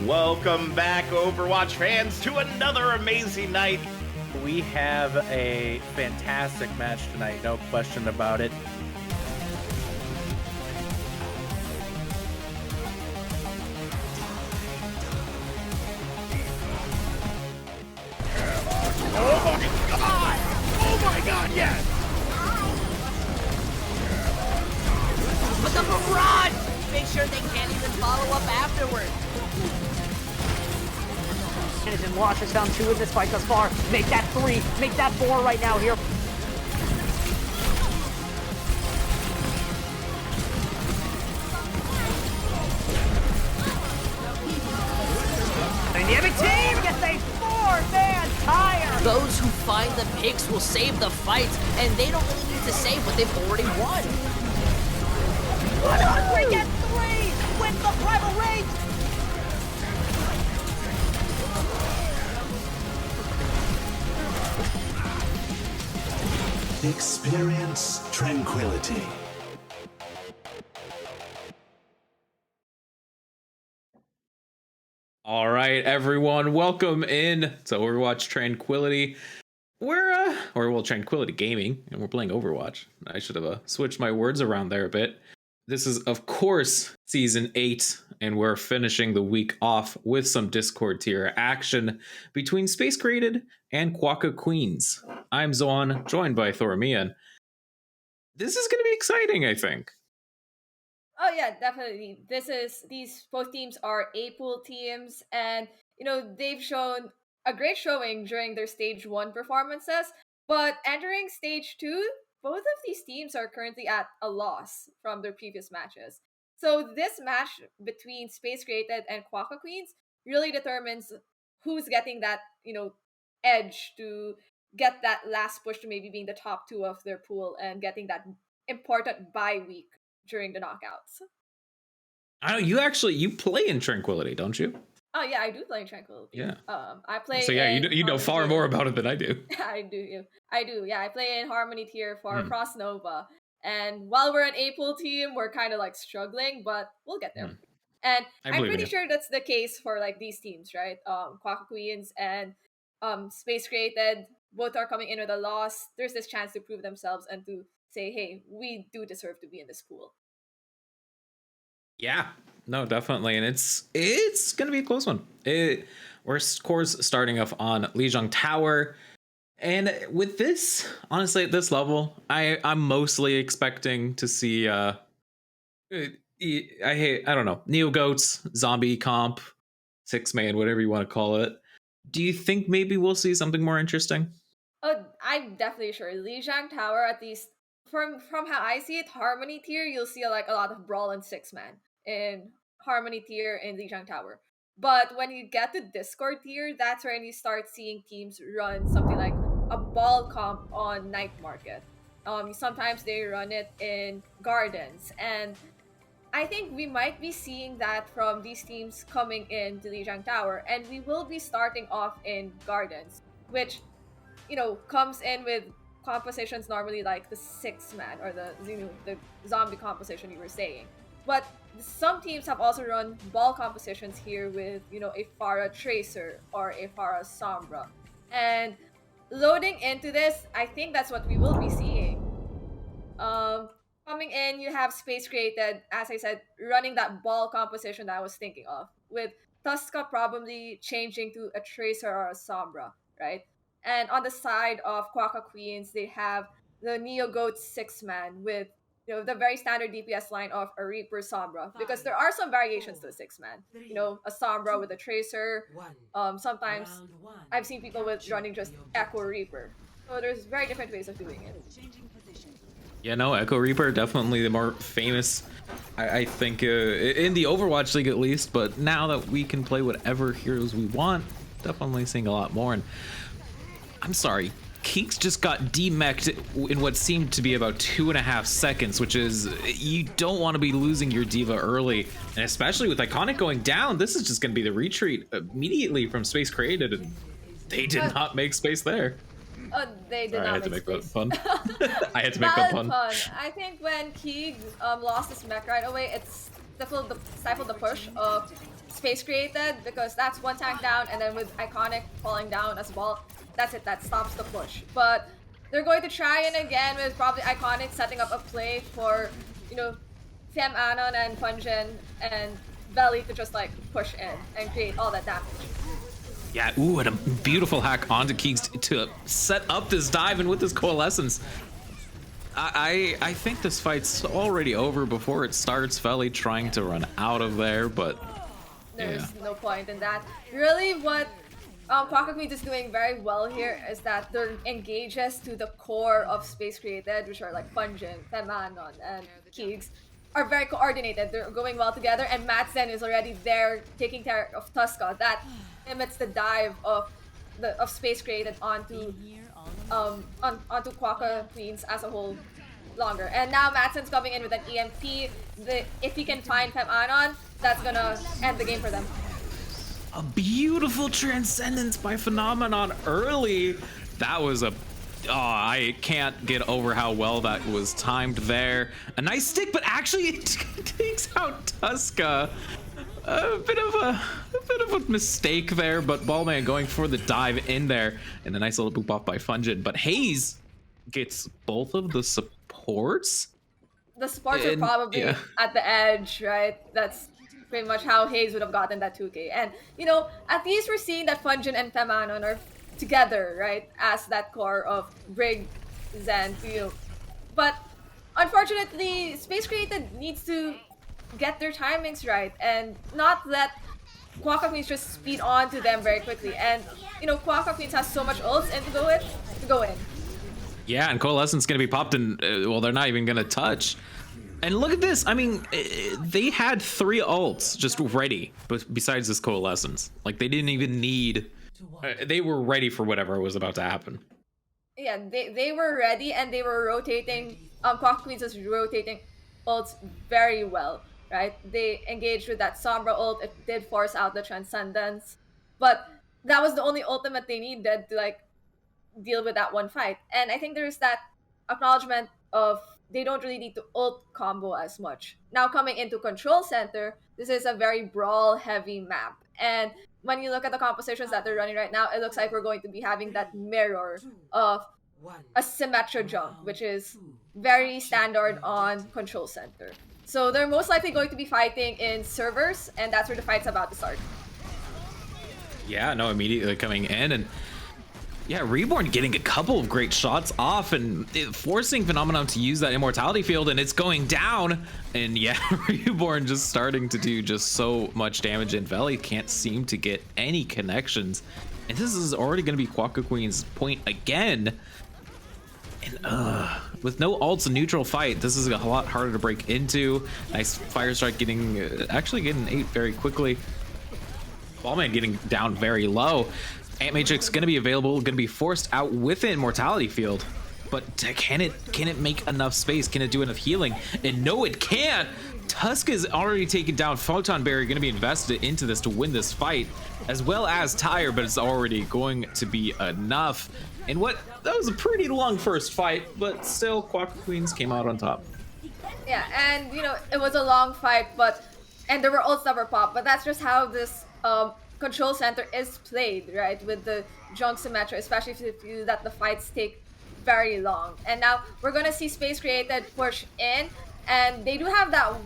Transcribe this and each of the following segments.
Welcome back, Overwatch fans, to another amazing night. We have a fantastic match tonight, no question about it. Oh my god, yes! But the barrage! Make sure they can't even follow up afterward. And Wash is down 2 in this fight thus far. Make that 3, make that 4 right now here. Dynamic team gets a 4-man tire. Those who find the picks will save the fight, and they don't really need to save what they've already won. 100 gets 3 with the primal rage. Experience tranquility. All right, everyone, welcome in to Overwatch Tranquility. We're Tranquility Gaming, and we're playing Overwatch. I should have switched my words around there a bit. This is, of course, Season 8, and we're finishing the week off with some Discord tier action between Space Created and Quokka Queens. I'm Zoan, joined by Thormian. This is going to be exciting, I think. Oh yeah, definitely. These both teams are A-pool teams, and they've shown a great showing during their stage 1 performances, but entering stage 2, both of these teams are currently at a loss from their previous matches. So this match between Space Created and Quokka Queens really determines who's getting that, edge to get that last push to maybe being the top 2 of their pool and getting that important bye week during the knockouts. I know you play in Tranquility, don't you? Oh yeah, I do play in Tranquility. Yeah. I play. So yeah, you know far more about it than I do. I do. Yeah, I play in Harmony tier for Cross Nova, and while we're an A-pool team, we're kind of like struggling, but we'll get there. And I'm pretty sure that's the case for like these teams, right? Quokka Queens and Space Created, both are coming in with a loss. There's this chance to prove themselves and to say, hey, we do deserve to be in this pool. Yeah, no, definitely, and it's gonna be a close one. We're of course starting off on Lijiang Tower, and with this, honestly, at this level, I'm mostly expecting to see I don't know, Neo Goats, zombie comp, 6-man, whatever you want to call it. Do you think maybe we'll see something more interesting? Oh, I'm definitely sure. Lijiang Tower, at least from how I see it, Harmony tier, you'll see a lot of brawl and 6-man in Harmony tier in Lijiang Tower. But when you get to Discord tier, that's when you start seeing teams run something like a ball comp on Night Market. Sometimes they run it in Gardens, and I think we might be seeing that from these teams coming into Lijiang Tower, and we will be starting off in Gardens, which comes in with compositions normally like the 6-man or the zombie composition you were saying. But some teams have also run ball compositions here with, a Pharah Tracer or a Pharah Sombra. And loading into this, I think that's what we will be seeing. Coming in, you have Space Created, as I said, running that ball composition that I was thinking of, with Tuska probably changing to a Tracer or a Sombra, right? And on the side of Quokka Queens, they have the Neo Goat 6-man with the very standard DPS line of a Reaper Sombra, because there are some variations to the 6-man. A Sombra with a Tracer. Sometimes I've seen people with running just Echo Reaper. So there's very different ways of doing it. Yeah, no, Echo Reaper, definitely the more famous, I think, in the Overwatch League at least, but now that we can play whatever heroes we want, definitely seeing a lot more. And I'm sorry, Keeks just got demech'd in what seemed to be about 2.5 seconds, which is, you don't want to be losing your diva early, and especially with Iconic going down, this is just going to be the retreat immediately from Space Created, and they did not make space there. Oh, they did not. I had to make that fun. I had to make that fun. I think when Keeg lost his mech right away, it stifled the push of Space Created, because that's one tank down, and then with Iconic falling down as well, that's it, that stops the push. But they're going to try in again with probably Iconic setting up a play for, you know, Fem Anon and Funjin and Belly to just like push in and create all that damage. Yeah, ooh, and a beautiful hack onto Keeks to set up this dive, and with this Coalescence, I think this fight's already over before it starts. Veli trying to run out of there, but there's no point in that. Really, what Quokka Queens is doing very well here is that their engages to the core of Space Created, which are like Funjin, Femanon, and Keeks, are very coordinated. They're going well together, and Madsen is already there taking care of Tuska. That limits the dive of Space Created onto onto Quokka Queens as a whole longer. And now Madsen's coming in with an EMP. If he can find Femanon, that's gonna end the game for them. A beautiful Transcendence by Phenomenon early. That was a... Oh, I can't get over how well that was timed there. A nice stick, but actually it takes out Tuska. A bit of a mistake there, but Ballman going for the dive in there, and a nice little boop off by Funjin. But Hayes gets both of the supports. The supports are probably at the edge, right? That's pretty much how Hayes would have gotten that 2K. And you know, at least we're seeing that Funjin and Femanon are together, right, as that core of Brig, Zen, Fio. But unfortunately, Space Created needs to get their timings right and not let Quokka Queens just speed on to them very quickly. And you know, Quokka Queens has so much ults and to go in. Yeah, and Coalescence gonna be popped in. Well, they're not even gonna touch. And look at this. I mean, they had 3 ults just ready, but besides this Coalescence, like they didn't even need. They were ready for whatever was about to happen. Yeah, they were ready, and they were rotating. Quokka Queens was rotating ults very well, right? They engaged with that Sombra ult. It did force out the Transcendence, but that was the only ultimate they needed to like deal with that one fight. And I think there's that acknowledgement of they don't really need to ult combo as much. Now coming into Control Center, this is a very brawl heavy map, and when you look at the compositions that they're running right now, it looks like we're going to be having that mirror of a Symmetra jump, which is very standard on Control Center. So they're most likely going to be fighting in servers, and that's where the fight's about to start. Yeah, no, immediately coming in, and yeah, Reborn getting a couple of great shots off and forcing Phenomenon to use that immortality field, and it's going down. And yeah, Reborn just starting to do just so much damage, and Veli can't seem to get any connections. And this is already going to be Quokka Queen's point again. And with no ults and neutral fight, this is a lot harder to break into. Nice Fire Strike getting, actually getting 8 very quickly. Ballman getting down very low. Ant Matrix gonna be available, gonna be forced out with an immortality field, but can it make enough space? Can it do enough healing? And no, it can't. Tusk is already taken down. Photon Barrier gonna be invested into this to win this fight, as well as Tire, but it's already going to be enough. And that was a pretty long first fight, but still Quokka Queens came out on top. Yeah, and you know, it was a long fight, and there were ults that were popped, but that's just how this Control Center is played, right? With the junk Symmetra, especially if you let the fights take very long. And now we're gonna see Space Created push in, and they do have that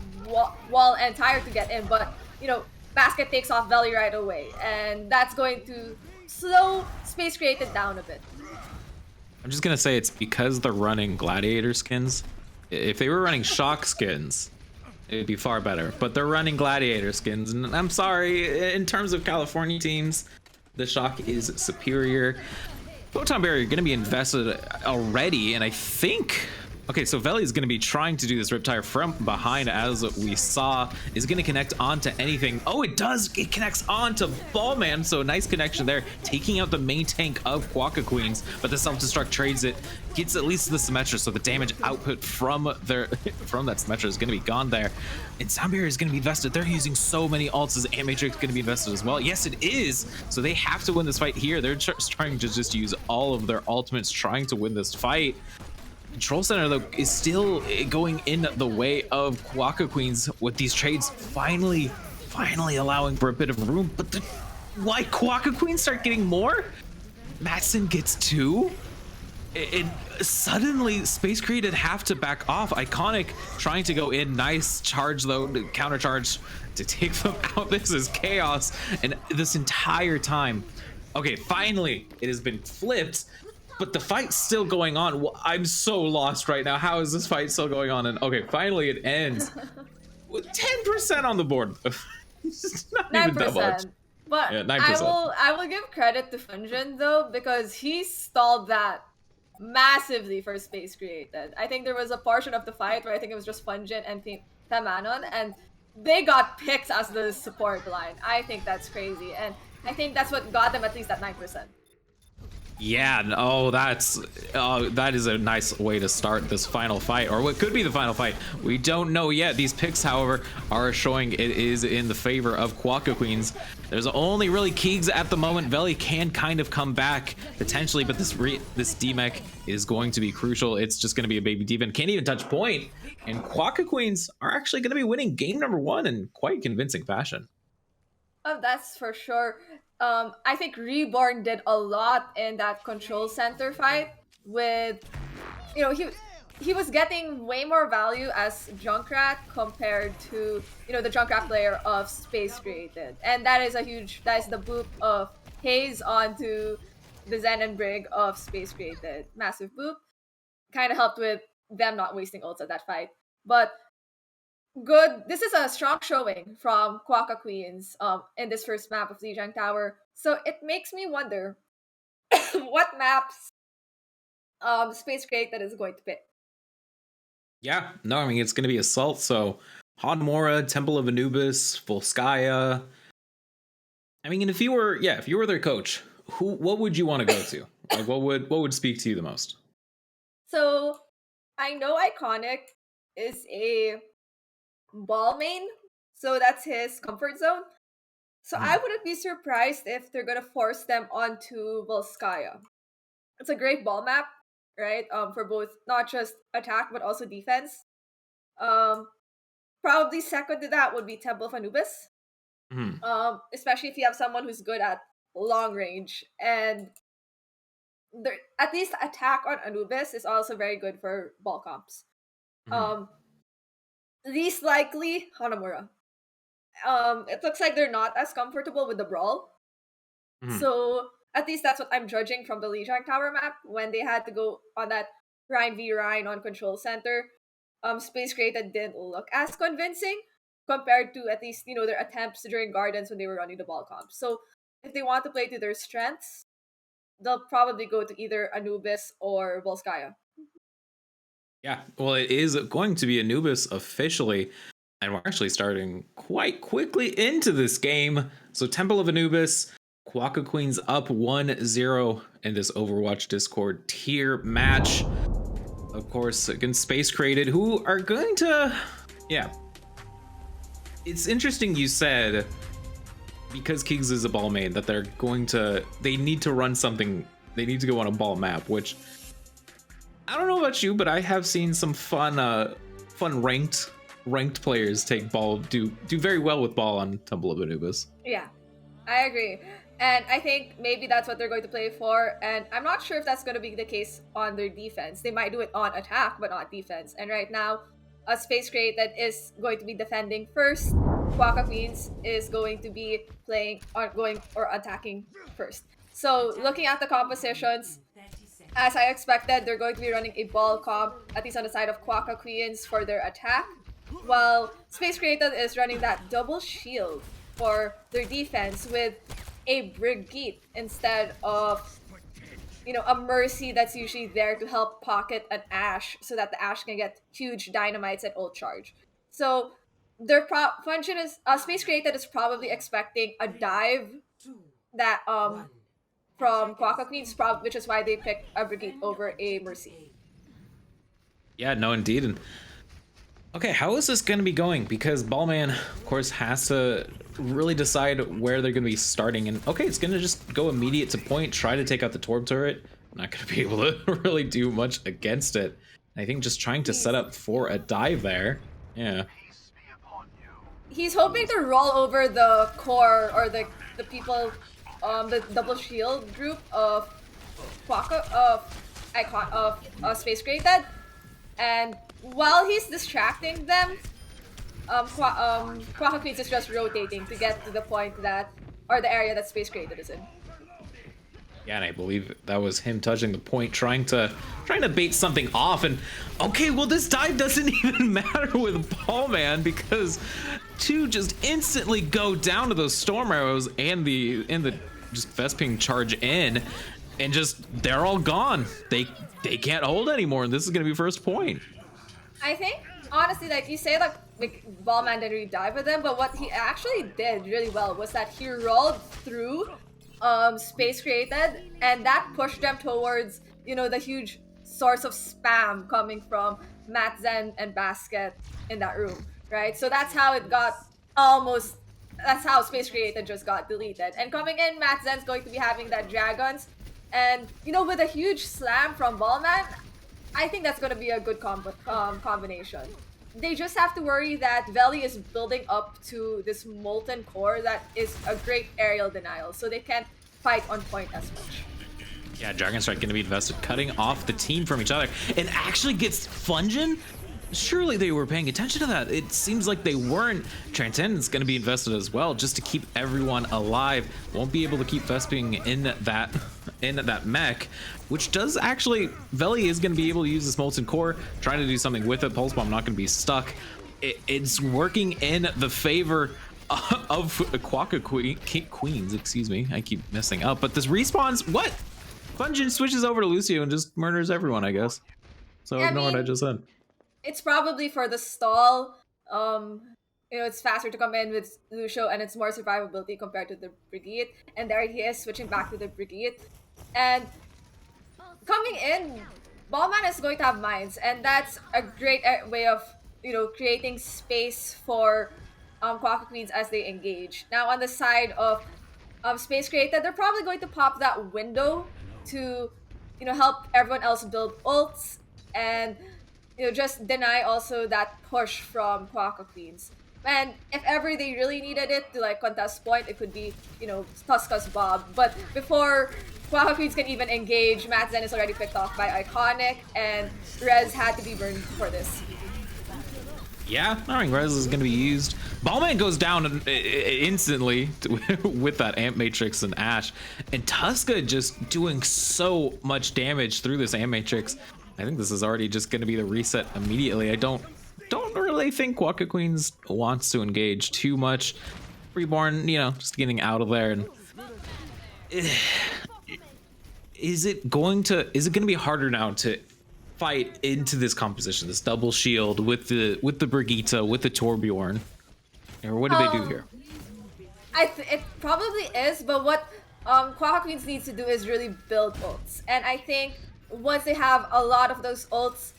wall and Tire to get in, but you know, Basket takes off Veli right away, and that's going to slow Space Created down a bit. I'm just gonna say it's because they're running Gladiator skins. If they were running Shock skins, it'd be far better, but they're running Gladiator skins, and I'm sorry, in terms of California teams, the Shock is superior. Photon Barrier gonna be invested already, and I think, okay, so Veli is gonna be trying to do this Riptire from behind, as we saw. Is gonna connect onto anything. Oh, it does, it connects onto Ballman, so nice connection there, taking out the main tank of Quokka Queens, but the self-destruct trades it, gets at least the Symmetra, so the damage output from that Symmetra is gonna be gone there. And Sound Barrier is gonna be invested. They're using so many ults. Is Ant Matrix gonna be invested as well? Yes, it is. So they have to win this fight here. They're trying to just use all of their ultimates, trying to win this fight. Control Center, though, is still going in the way of Quokka Queens with these trades finally finally allowing for a bit of room, but why Quokka Queen start getting more? Matson gets 2. It suddenly Space Created have to back off. Iconic trying to go in. Nice charge though, counter charge to take them out. This is chaos. And this entire time, okay, finally it has been flipped, but the fight's still going on. I'm so lost right now. How is this fight still going on? And okay, finally it ends with 10% on the board. It's not even that much. But yeah, 9%. I will give credit to Funjin though, because he stalled that massively for Space Created. I think there was a portion of the fight where I think it was just Funjin and Tamanon, and they got picked as the support line. I think that's crazy, and I think that's what got them at least at 9%. Yeah, oh, that is a nice way to start this final fight, or what could be the final fight. We don't know yet. These picks, however, are showing it is in the favor of Quokka Queens. There's only really Keegs at the moment. Veli can kind of come back potentially, but this D-Mech is going to be crucial. It's just going to be a baby D.Va and can't even touch point. And Quokka Queens are actually going to be winning game number 1 in quite convincing fashion. Oh, that's for sure. I think Reborn did a lot in that control center fight with, you know, he was getting way more value as Junkrat compared to, you know, the Junkrat player of Space Created. And that is the boop of Haze onto the Zen and Brig of Space Created. Massive boop. Kind of helped with them not wasting ults at that fight. But good. This is a strong showing from Quokka Queens in this first map of Lijiang Tower. So it makes me wonder what maps Space Created is going to pick. Yeah, no, I mean, it's going to be Assault, so Hanamura, Temple of Anubis, Volskaya. I mean, if you were their coach, what would you want to go to? Like, what would speak to you the most? So I know Iconic is a ball main, so that's his comfort zone. So I wouldn't be surprised if they're gonna force them onto Volskaya. It's a great ball map, right? For both not just attack but also defense. Probably second to that would be Temple of Anubis. Especially if you have someone who's good at long range, and at least attack on Anubis is also very good for ball comps. Least likely Hanamura. It looks like they're not as comfortable with the brawl. So at least that's what I'm judging from the Lijiang Tower map when they had to go on that Rhine v Rhine on control center. Space Created didn't look as convincing compared to at least, you know, their attempts during Gardens when they were running the ball comps. So if they want to play to their strengths, they'll probably go to either Anubis or Volskaya. Yeah, well, it is going to be Anubis officially, and we're actually starting quite quickly into this game. So Temple of Anubis, Quokka Queens up 1-0 in this Overwatch Discord tier match. Of course, against Space Created, who are going to... Yeah. It's interesting you said, because Keegs is a ball main, that they need to run something, they need to go on a ball map, which... I don't know about you, but I have seen some fun ranked players take ball, do very well with ball on Temple of Anubis. Yeah, I agree. And I think maybe that's what they're going to play for. And I'm not sure if that's going to be the case on their defense. They might do it on attack, but not defense. And right now, a Space Created is going to be defending first. Quokka Queens is going to be attacking first. So looking at the compositions, as I expected, they're going to be running a ball comp, at least on the side of Quokka Queens, for their attack, while Space Created is running that double shield for their defense with a Brigitte instead of, you know, a Mercy that's usually there to help pocket an Ashe so that the Ashe can get huge dynamites at ult charge. So their function is, Space Created is probably expecting a dive that from Quokka Queens, which is why they picked a Brigitte over a Mercy. Yeah, no, indeed. And okay, how is this going to be going? Because Ballman, of course, has to really decide where they're going to be starting. And okay, it's going to just go immediate to point, try to take out the Torb turret. Not going to be able to really do much against it. I think just trying to set up for a dive there. Yeah. he's hoping to roll over the core or the people, the double shield group of Quokka of Space Created, and while he's distracting them, Quokka Queens is just rotating to get to the point that or the area that Space Created is in. Yeah, and I believe that was him touching the point, trying to bait something off. And okay, well, this dive doesn't even matter with Ballman because two just instantly go down to those storm arrows and the just Vesping charge in, and just they're all gone. They can't hold anymore, and this is gonna be first point. I think honestly, like you say, like Ballman didn't really dive with him, but what he actually did really well was that he rolled through Space Created, and that pushed them towards, you know, the huge source of spam coming from Matt Zen and Basket in that room, right? So that's how it got that's how Space Created just got deleted. And coming in, Matt Zen's going to be having that Dragons, and you know, with a huge slam from Ballman, I think that's going to be a good combination. They just have to worry that Veli is building up to this molten core that is a great aerial denial, so they can't fight on point as much. Yeah, Dragon Strike going to be invested, cutting off the team from each other. It actually gets Fungin. Surely they were paying attention to that. It seems like they weren't. Transcendence going to be invested as well, just to keep everyone alive. Won't be able to keep Vesping in that mech, which does actually, Veli is going to be able to use this molten core, trying to do something with it. Pulse Bomb not going to be stuck. It's working in the favor of Quokka Queens, excuse me. I keep messing up, but this respawns, what? Fungin switches over to Lucio and just murders everyone, I guess. So yeah, ignore what I just said. It's probably for the stall. You know, it's faster to come in with Lucio, and it's more survivability compared to the Brigade. And there he is, switching back to the Brigade. And coming in, Ballman is going to have mines, and that's a great way of, you know, creating space for Quokka Queens as they engage. Now on the side of Space Created, they're probably going to pop that window to, you know, help everyone else build ults and, you know, just deny also that push from Quokka Queens. And if ever they really needed it to like contest point, it could be, you know, Tuska's Bob. But before Quokka Queens can even engage, Matt Zen is already picked off by Iconic, and Rez had to be burned for this. Yeah, I think Rez is going to be used. Ballman goes down instantly with that Amp Matrix and Ash. And Tuska just doing so much damage through this Amp Matrix. I think this is already just going to be the reset immediately. I don't really think Quokka Queens wants to engage too much. Reborn, you know, just getting out of there. And is it going to be harder now to fight into this composition, this double shield with the Brigitte, with the Torbjorn? Or what do they do here? It probably is, but what Quokka Queens needs to do is really build ults. And I think once they have a lot of those ults,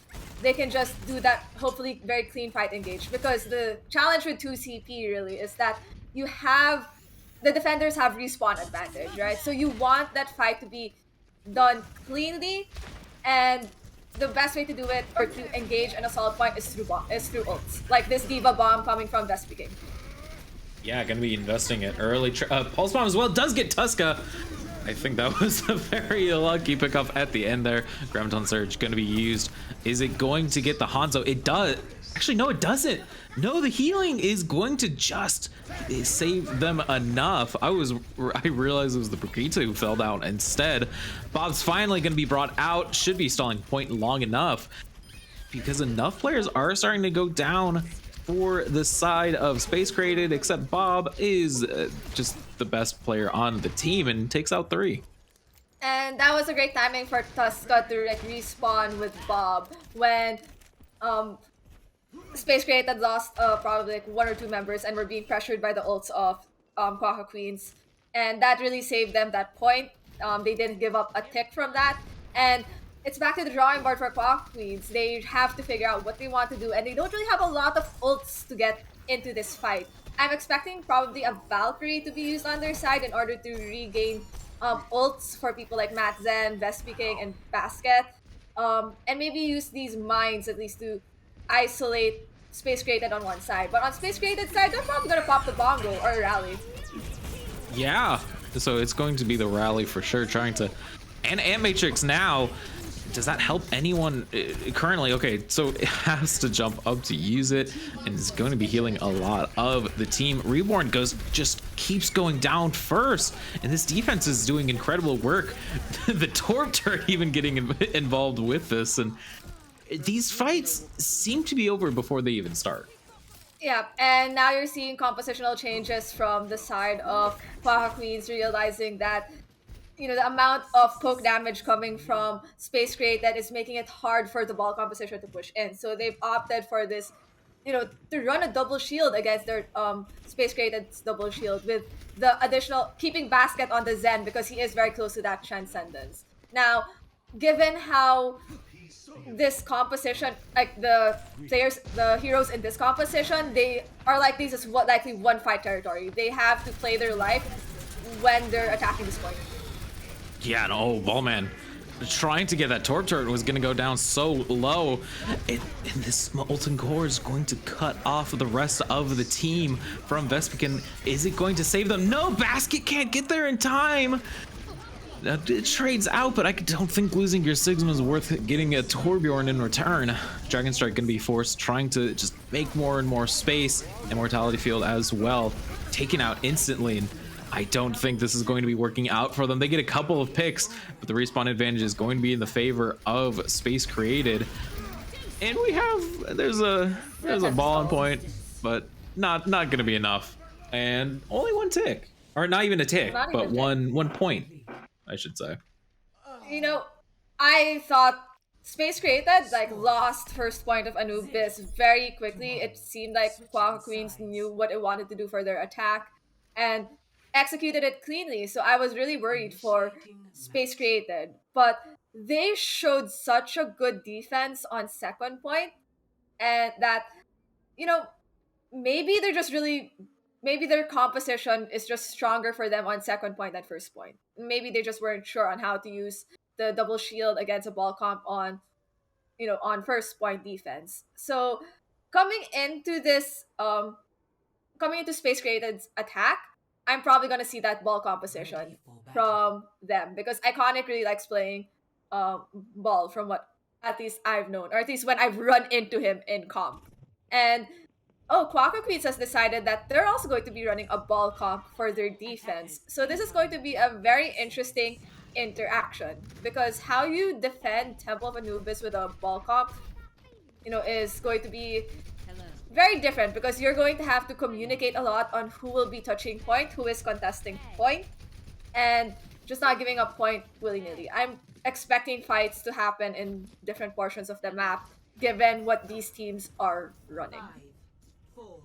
they can just do that hopefully very clean fight engage. Because the challenge with 2CP really is that you have the defenders have respawn advantage, right? So you want that fight to be done cleanly, and the best way to do it or to engage an assault point is through ults, like this Diva Bomb coming from Vesping. Yeah, gonna be investing it early. Pulse Bomb as well does get Tuska. I think that was a very lucky pickup at the end there. Graviton Surge gonna be used. Is it going to get the Hanzo? It does. Actually, no, it doesn't. No, the healing is going to just save them enough. I realized it was the Brigitte who fell down instead. Bob's finally going to be brought out. Should be stalling point long enough, because enough players are starting to go down for the side of Space Created, except Bob is just the best player on the team and takes out 3. And that was a great timing for Tuska to like respawn with Bob when Space Created lost probably like 1 or 2 members and were being pressured by the ults of Quokka Queens, and that really saved them that point. They didn't give up a tick from that, and it's back to the drawing board for Quokka Queens. They have to figure out what they want to do, and they don't really have a lot of ults to get into this fight. I'm expecting probably a Valkyrie to be used on their side in order to regain ults for people like Matt Zen, Vesping, and Basket, and maybe use these mines at least to isolate Space Created on one side. But on Space Created side, they're probably gonna pop the bongo or rally. Yeah, so it's going to be the rally for sure, trying to, and Matrix now. Does that help anyone currently? Okay, so it has to jump up to use it, and it's going to be healing a lot of the team. Reborn just keeps going down first, and this defense is doing incredible work. The Torp turret even getting involved with this, and these fights seem to be over before they even start. Yeah, and now you're seeing compositional changes from the side of Quokka Queens, realizing that the amount of poke damage coming from Space Created is making it hard for the ball composition to push in. So they've opted for this, to run a double shield against their Space Created's double shield with the additional keeping Basket on the Zen because he is very close to that Transcendence. Now, given how this composition, like the heroes in this composition, they are likely just likely one fight territory. They have to play their life when they're attacking this point. Yeah, no, Ballman trying to get that Torp turret was going to go down so low. And this Molten Core is going to cut off the rest of the team from Vespican. Is it going to save them? No, Basket can't get there in time. It trades out, but I don't think losing your Sigma is worth getting a Torbjorn in return. Dragon Strike going to be forced, trying to just make more and more space. Immortality Field as well, taken out instantly. And I don't think this is going to be working out for them. They get a couple of picks, but the respawn advantage is going to be in the favor of Space Created. And there's a ball on point, but not going to be enough. And only one tick, or not even a tick, but one point, I should say. I thought Space Created lost first point of Anubis very quickly. It seemed like Quokka Queens knew what it wanted to do for their attack and executed it cleanly. So I was really worried for Space Created, but they showed such a good defense on second point, and that maybe their composition is just stronger for them on second point than first point. Maybe they just weren't sure on how to use the double shield against a ball comp on first point defense. So coming into Space Created's attack, I'm probably gonna see that ball composition from them because Iconic really likes playing ball, from what at least I've known, or at least when I've run into him in comp. And Quokka Queens has decided that they're also going to be running a ball comp for their defense. So this is going to be a very interesting interaction because how you defend Temple of Anubis with a ball comp, is going to be very different because you're going to have to communicate a lot on who will be touching point, who is contesting point, and just not giving up point willy-nilly. I'm expecting fights to happen in different portions of the map given what these teams are running. 5, 4,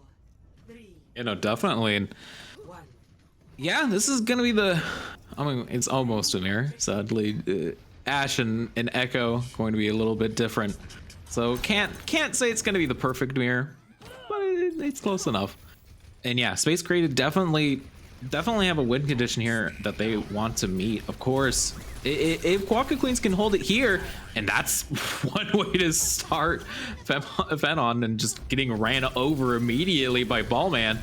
3, Definitely. And yeah, this is gonna be it's almost a mirror, sadly. Ash and Echo going to be a little bit different, so can't say it's gonna be the perfect mirror, but it's close enough. And yeah, Space Created definitely have a win condition here that they want to meet. Of course, if Quokka Queens can hold it here, and that's one way to start Phenon and just getting ran over immediately by Ballman.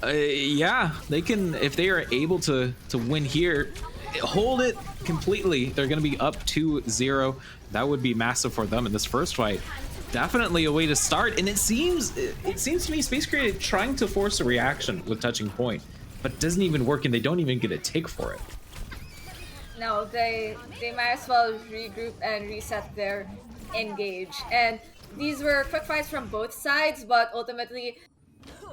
Yeah, they can, if they are able to win here, hold it completely, they're going to be up 2-0. That would be massive for them in this first fight. Definitely a way to start, and it seems to me Space Created trying to force a reaction with touching point, but it doesn't even work, and they don't even get a take for it. No, they might as well regroup and reset their engage. And these were quick fights from both sides, but ultimately,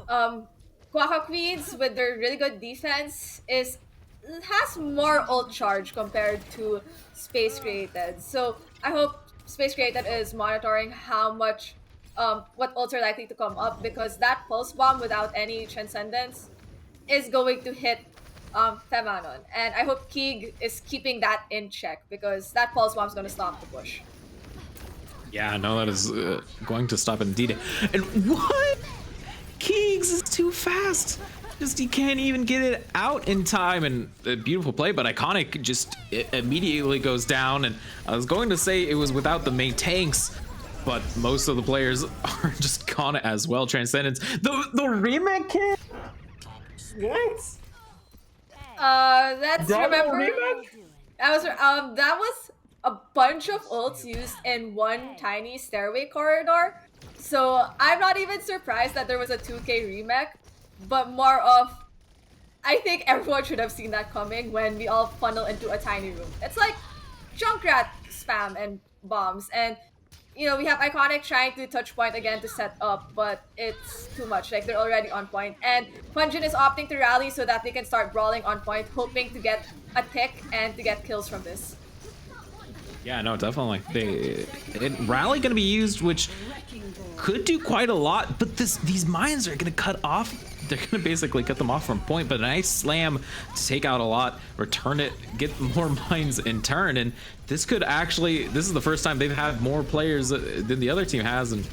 Quokka Queens with their really good defense has more ult charge compared to Space Created. So I hope Space Created is monitoring how much what ults are likely to come up, because that pulse bomb without any transcendence is going to hit Femanon, and I hope Keeg is keeping that in check because that pulse bomb is going to stop the push. Yeah, no, that is going to stop indeed. And what? Keegs is too fast. Just he can't even get it out in time, and a beautiful play, but Iconic just immediately goes down. And I was going to say it was without the main tanks, but most of the players are just gone as well. Transcendence, the remake kit. What? Let's Double remember remake? that was a bunch of ults used in one tiny stairway corridor. So I'm not even surprised that there was a 2K remake, but more of I think everyone should have seen that coming when we all funnel into a tiny room. It's like Junkrat spam and bombs, and you know, we have Iconic trying to touch point again to set up, but it's too much. Like, they're already on point. And Punjin is opting to rally so that they can start brawling on point, hoping to get a tick and to get kills from this. Yeah, no, definitely. Rally going to be used, which could do quite a lot, but these mines are going to cut off. They're going to basically cut them off from point, but a nice slam to take out a lot, return it, get more mines in turn, and this could actually, this is the first time they've had more players than the other team has, and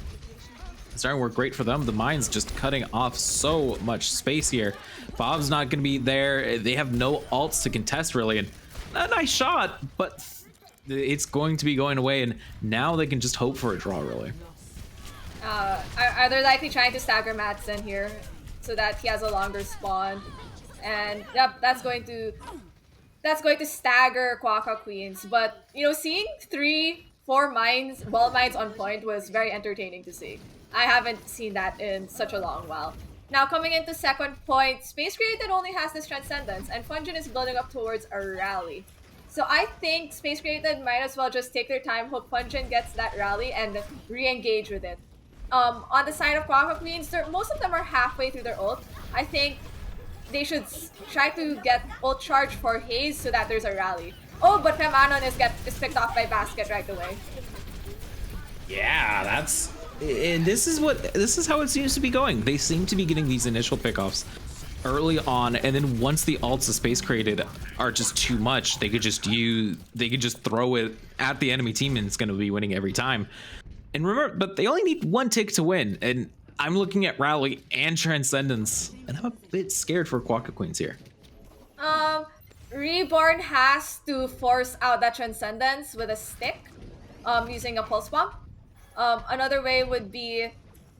it's starting to work great for them. The mines just cutting off so much space here. Bob's not going to be there. They have no ults to contest, really, and a nice shot, but it's going to be going away, and now they can just hope for a draw, really. Are they likely trying to stagger Madsen here so that he has a longer spawn? And yep, that's going to stagger Quokka Queens. But you know, seeing 3-4 mines, ball mines on point was very entertaining to see. I haven't seen that in such a long while. Now coming into second point, Space Created only has this Transcendence, and Funjin is building up towards a rally. So I think Space Created might as well just take their time, hope Funjin gets that rally, and re-engage with it. On the side of Quokka Queens, most of them are halfway through their ult. I think they should try to get ult charge for Haze so that there's a rally. Oh, but Femanon is picked off by Basket right away. Yeah, and this is how it seems to be going. They seem to be getting these initial pickoffs early on, and then once the ults the Space Created are just too much, they could just throw it at the enemy team and it's going to be winning every time. And remember, but they only need one tick to win, and I'm looking at Rally and Transcendence, and I'm a bit scared for Quokka Queens here. Reborn has to force out that Transcendence with a stick, using a Pulse Bomb. Another way would be,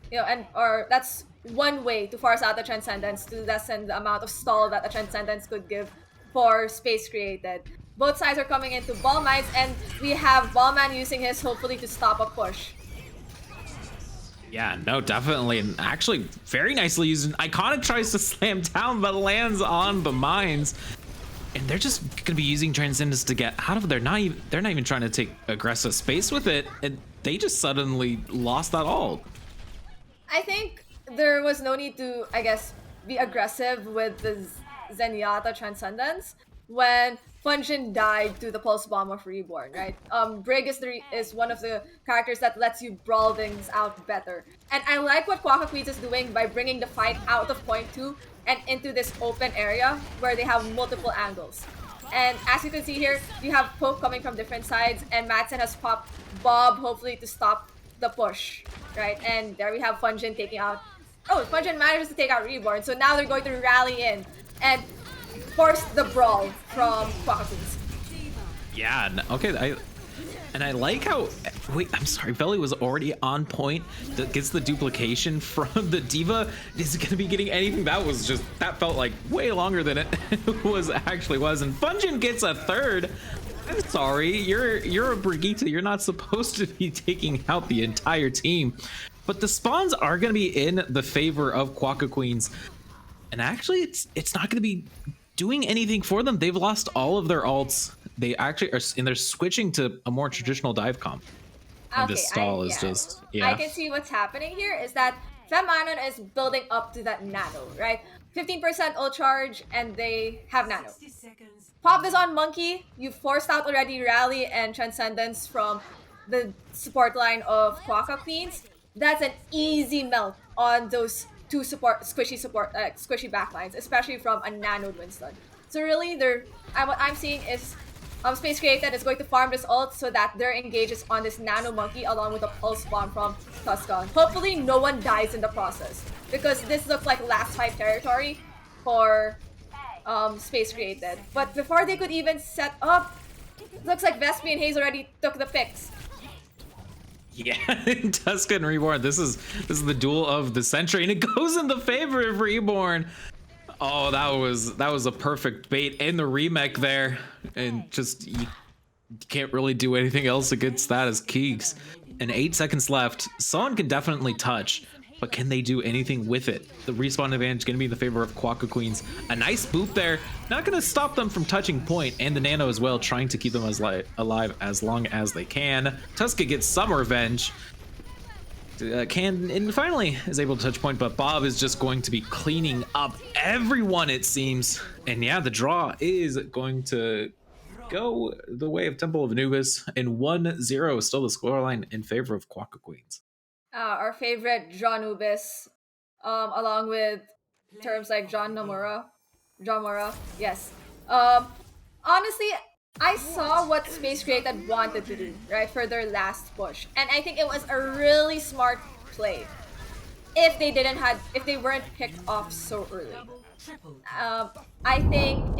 you know, or that's one way to force out the Transcendence, to lessen the amount of stall that the Transcendence could give for Space Created. Both sides are coming into ball mines, and we have Ballman using his hopefully to stop a push. Yeah, no, definitely, and actually very nicely used. Iconic tries to slam down, but lands on the mines, and they're just gonna be using Transcendence to get out of there. They're not even trying to take aggressive space with it, and they just suddenly lost that ult. I think there was no need to, I guess, be aggressive with the Zenyatta Transcendence when Funjin died to the Pulse Bomb of Reborn, right? Brig is one of the characters that lets you brawl things out better. And I like what Quokka Queens is doing by bringing the fight out of point 2 and into this open area where they have multiple angles. And as you can see here, you have Poke coming from different sides, and Madsen has popped Bob, hopefully to stop the push, right? And there we have Funjin taking out... Oh, Funjin manages to take out Reborn, so now they're going to rally in and force the brawl from Quokka Queens. Yeah, okay, I like how... Wait, I'm sorry, Belly was already on point. That gets the duplication from the D.Va. Is it going to be getting anything? That felt like way longer than it actually was. And Funjin gets a third. I'm sorry, you're a Brigitte. You're not supposed to be taking out the entire team. But the spawns are going to be in the favor of Quokka Queens. And actually, it's not going to be doing anything for them. They've lost all of their ults. They actually are, and they're switching to a more traditional dive comp. And this stall is just, yeah. I can see what's happening here is that Femanon is building up to that nano, right? 15% ult charge, and they have nano. Pop this on Monkey. You forced out already Rally and Transcendence from the support line of Quokka Queens. That's an easy melt on those two squishy backlines, especially from a nanoed Winston. So really, what I'm seeing is Space Created is going to farm this ult so that their engage is on this Nano Monkey along with a Pulse Bomb from Tuscan. Hopefully no one dies in the process, because this looks like last fight territory for Space Created. But before they could even set up, looks like Vespi and Haze already took the picks. Yeah, Tuska and Reborn. This is the duel of the century, and it goes in the favor of Reborn. Oh, that was a perfect bait in the remake there, and just you can't really do anything else against that as Keegs. And 8 seconds left. Son can definitely touch, but can they do anything with it? The respawn advantage going to be in the favor of Quokka Queens. A nice boop there. Not going to stop them from touching point, and the Nano as well, trying to keep them as alive as long as they can. Tuska gets some revenge. And finally is able to touch point, but Bob is just going to be cleaning up everyone, it seems. And yeah, the draw is going to go the way of Temple of Anubis, and 1-0 still the scoreline in favor of Quokka Queens. Our favorite John Ubis, along with terms like John Mura, yes. Honestly, I saw what Space Created wanted to do, right, for their last push, and I think it was a really smart play. If they weren't picked off so early, I think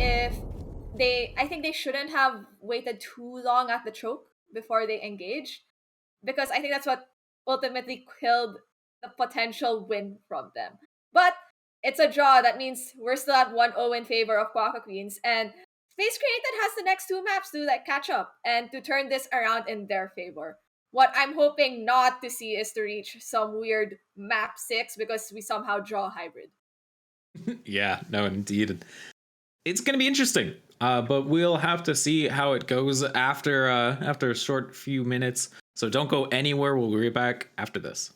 I think they shouldn't have waited too long at the choke before they engaged, because I think that's what ultimately killed the potential win from them. But it's a draw. That means we're still at 1-0 in favor of Quokka Queens, and Space Created has the next 2 maps to catch up and to turn this around in their favor. What I'm hoping not to see is to reach some weird map 6 because we somehow draw hybrid. Yeah, no, indeed. It's going to be interesting, but we'll have to see how it goes after a short few minutes. So don't go anywhere. We'll be right back after this.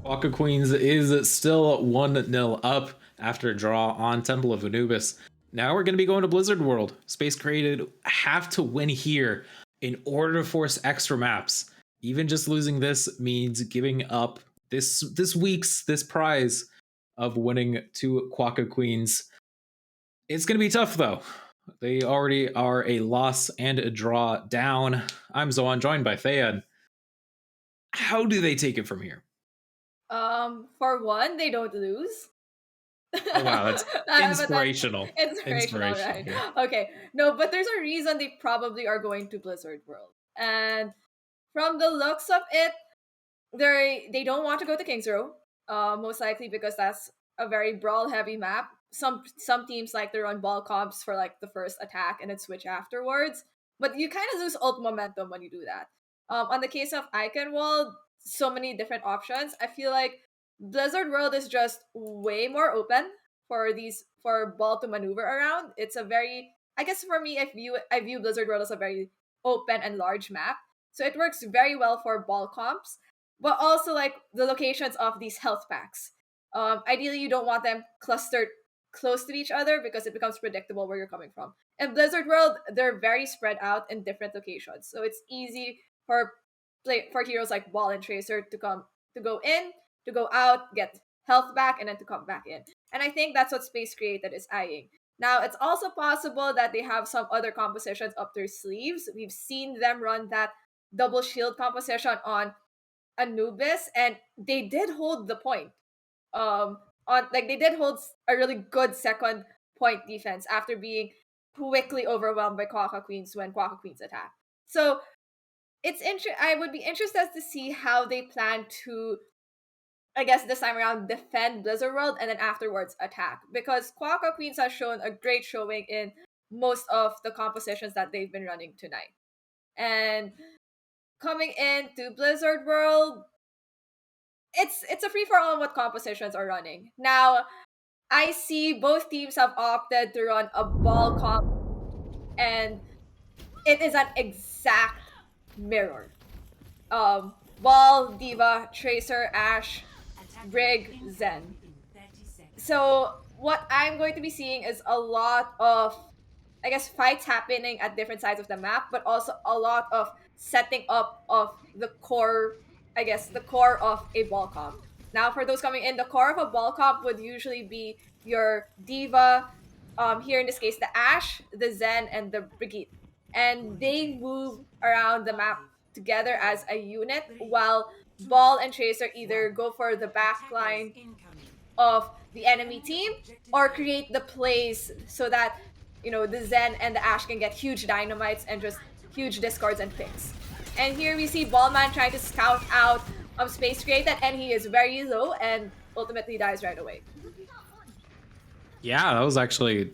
Quokka Queens is still 1-0 up after a draw on Temple of Anubis. Now we're going to be going to Blizzard World. Space Created have to win here in order to force extra maps. Even just losing this means giving up this week's prize of winning 2 Quokka Queens. It's going to be tough though. They already are a loss and a draw down. I'm Zoan, joined by Thayan. How do they take it from here? For one, they don't lose. Oh wow, that's inspirational. Inspirational, right? Yeah. Okay, no, but there's a reason they probably are going to Blizzard World, and from the looks of it, they don't want to go to Kings Row, most likely because that's a very brawl heavy map. Some teams like to run ball comps for like the first attack and then switch afterwards, but you kind of lose ult momentum when you do that. On the case of Iconwall, so many different options. I feel like Blizzard World is just way more open for ball to maneuver around. It's a very, I guess for me, I view Blizzard World as a very open and large map. So it works very well for ball comps, but also like the locations of these health packs. Ideally, you don't want them clustered close to each other because it becomes predictable where you're coming from. In Blizzard World, they're very spread out in different locations, so it's easy for heroes like Ball and Tracer to go in, to go out, get health back, and then to come back in. And I think that's what Space Created is eyeing. Now, it's also possible that they have some other compositions up their sleeves. We've seen them run that double shield composition on Anubis, and they did hold the point. They did hold a really good second point defense after being quickly overwhelmed by Quokka Queens when Quokka Queens attack. So I would be interested to see how they plan to, I guess this time around, defend Blizzard World and then afterwards attack, because Quokka Queens has shown a great showing in most of the compositions that they've been running tonight. And coming into Blizzard World, it's a free for all on what compositions are running. Now, I see both teams have opted to run a ball comp, and it is an exact mirror. Ball, Diva, Tracer, Ashe, Brig, Zen. So what I'm going to be seeing is a lot of, I guess, fights happening at different sides of the map, but also a lot of setting up of the core, I guess, the core of a ball comp. Now, for those coming in, the core of a ball comp would usually be your Diva, here in this case, the Ashe, the Zen, and the Brigitte. And they move around the map together as a unit, while Ball and Tracer either go for the back line of the enemy team or create the plays so that, the Zen and the Ashe can get huge dynamites and just huge discards and picks. And here we see Ballman trying to scout out Space Created, and he is very low and ultimately dies right away. Yeah, that was actually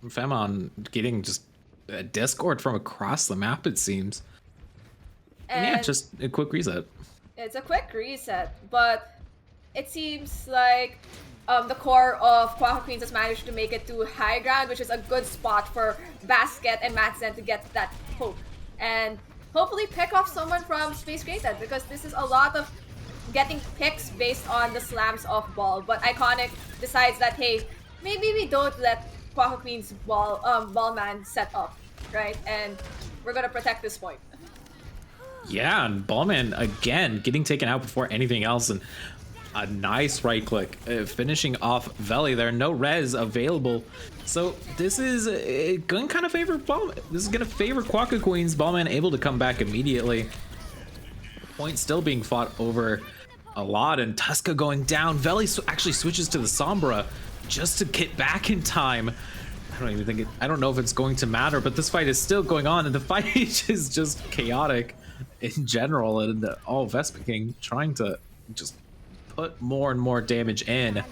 Femon getting just a discord from across the map, it seems. And yeah, just a quick reset. It's a quick reset, but it seems like the core of Quokka Queens has managed to make it to high ground, which is a good spot for Basket and Madsen to get that poke. And hopefully pick off someone from Space Created, because this is a lot of getting picks based on the slams of Ball. But Iconic decides that, hey, maybe we don't let Quokka Queen's Ballman set up, right? And we're gonna protect this point. Yeah, and Ballman again getting taken out before anything else, and a nice right click, finishing off Veli there. No res available, so this is going to kind of favor Ballman. This is going to favor Quokka Queens. Ballman able to come back immediately. Point still being fought over a lot, and Tuska going down. Veli actually switches to the Sombra just to get back in time. I don't know if it's going to matter, but this fight is still going on, and the fight is just chaotic in general, and all Vespa King trying to just put more and more damage in.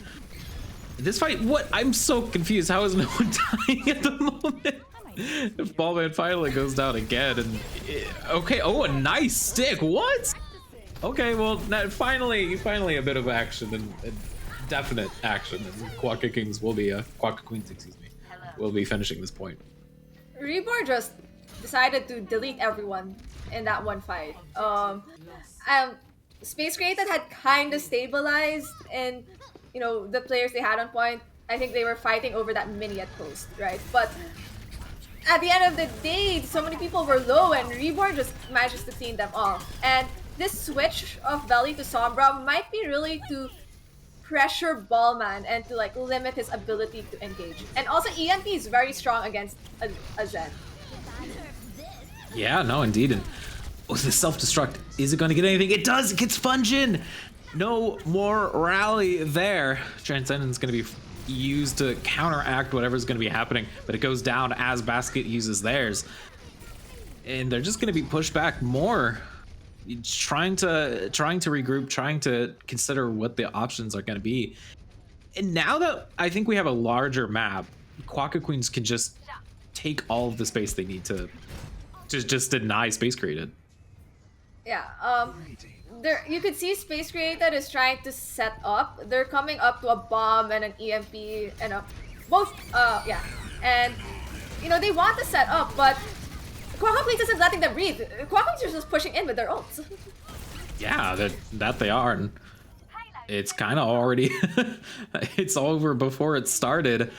This fight, what? I'm so confused. How is no one dying at the moment? If Ballman finally goes down again, and okay, oh, a nice stick. What? Okay, well, finally a bit of action and definite action. And Quokka Kings will be Quokka Queens, excuse me, will be finishing this point. Reborn just decided to delete everyone in that one fight. Space Created had kind of stabilized, and you know, the players they had on point, I think they were fighting over that mini at post, right? But at the end of the day, so many people were low, and Reborn just manages to clean them off. And this switch of Veli to Sombra might be really to pressure Ballman and to like limit his ability to engage. And also EMP is very strong against a Zen. Yeah, no, indeed. And oh, the self-destruct, is it going to get anything? It does. It gets Fungin. No more rally there. Transcendence going to be used to counteract whatever's going to be happening, but it goes down as Basket uses theirs, and they're just going to be pushed back more. Trying to regroup, trying to consider what the options are going to be. And now that I think we have a larger map, Quokka Queens can just take all of the space they need to just deny Space Created. Yeah, there you could see Space Created is trying to set up. They're coming up to a bomb and an EMP and yeah. And you know, they want to set up, but Quokka Queens isn't letting them breathe. Quokka Queens are just pushing in with their ults. Yeah, that they are, and it's kind of already it's over before it started.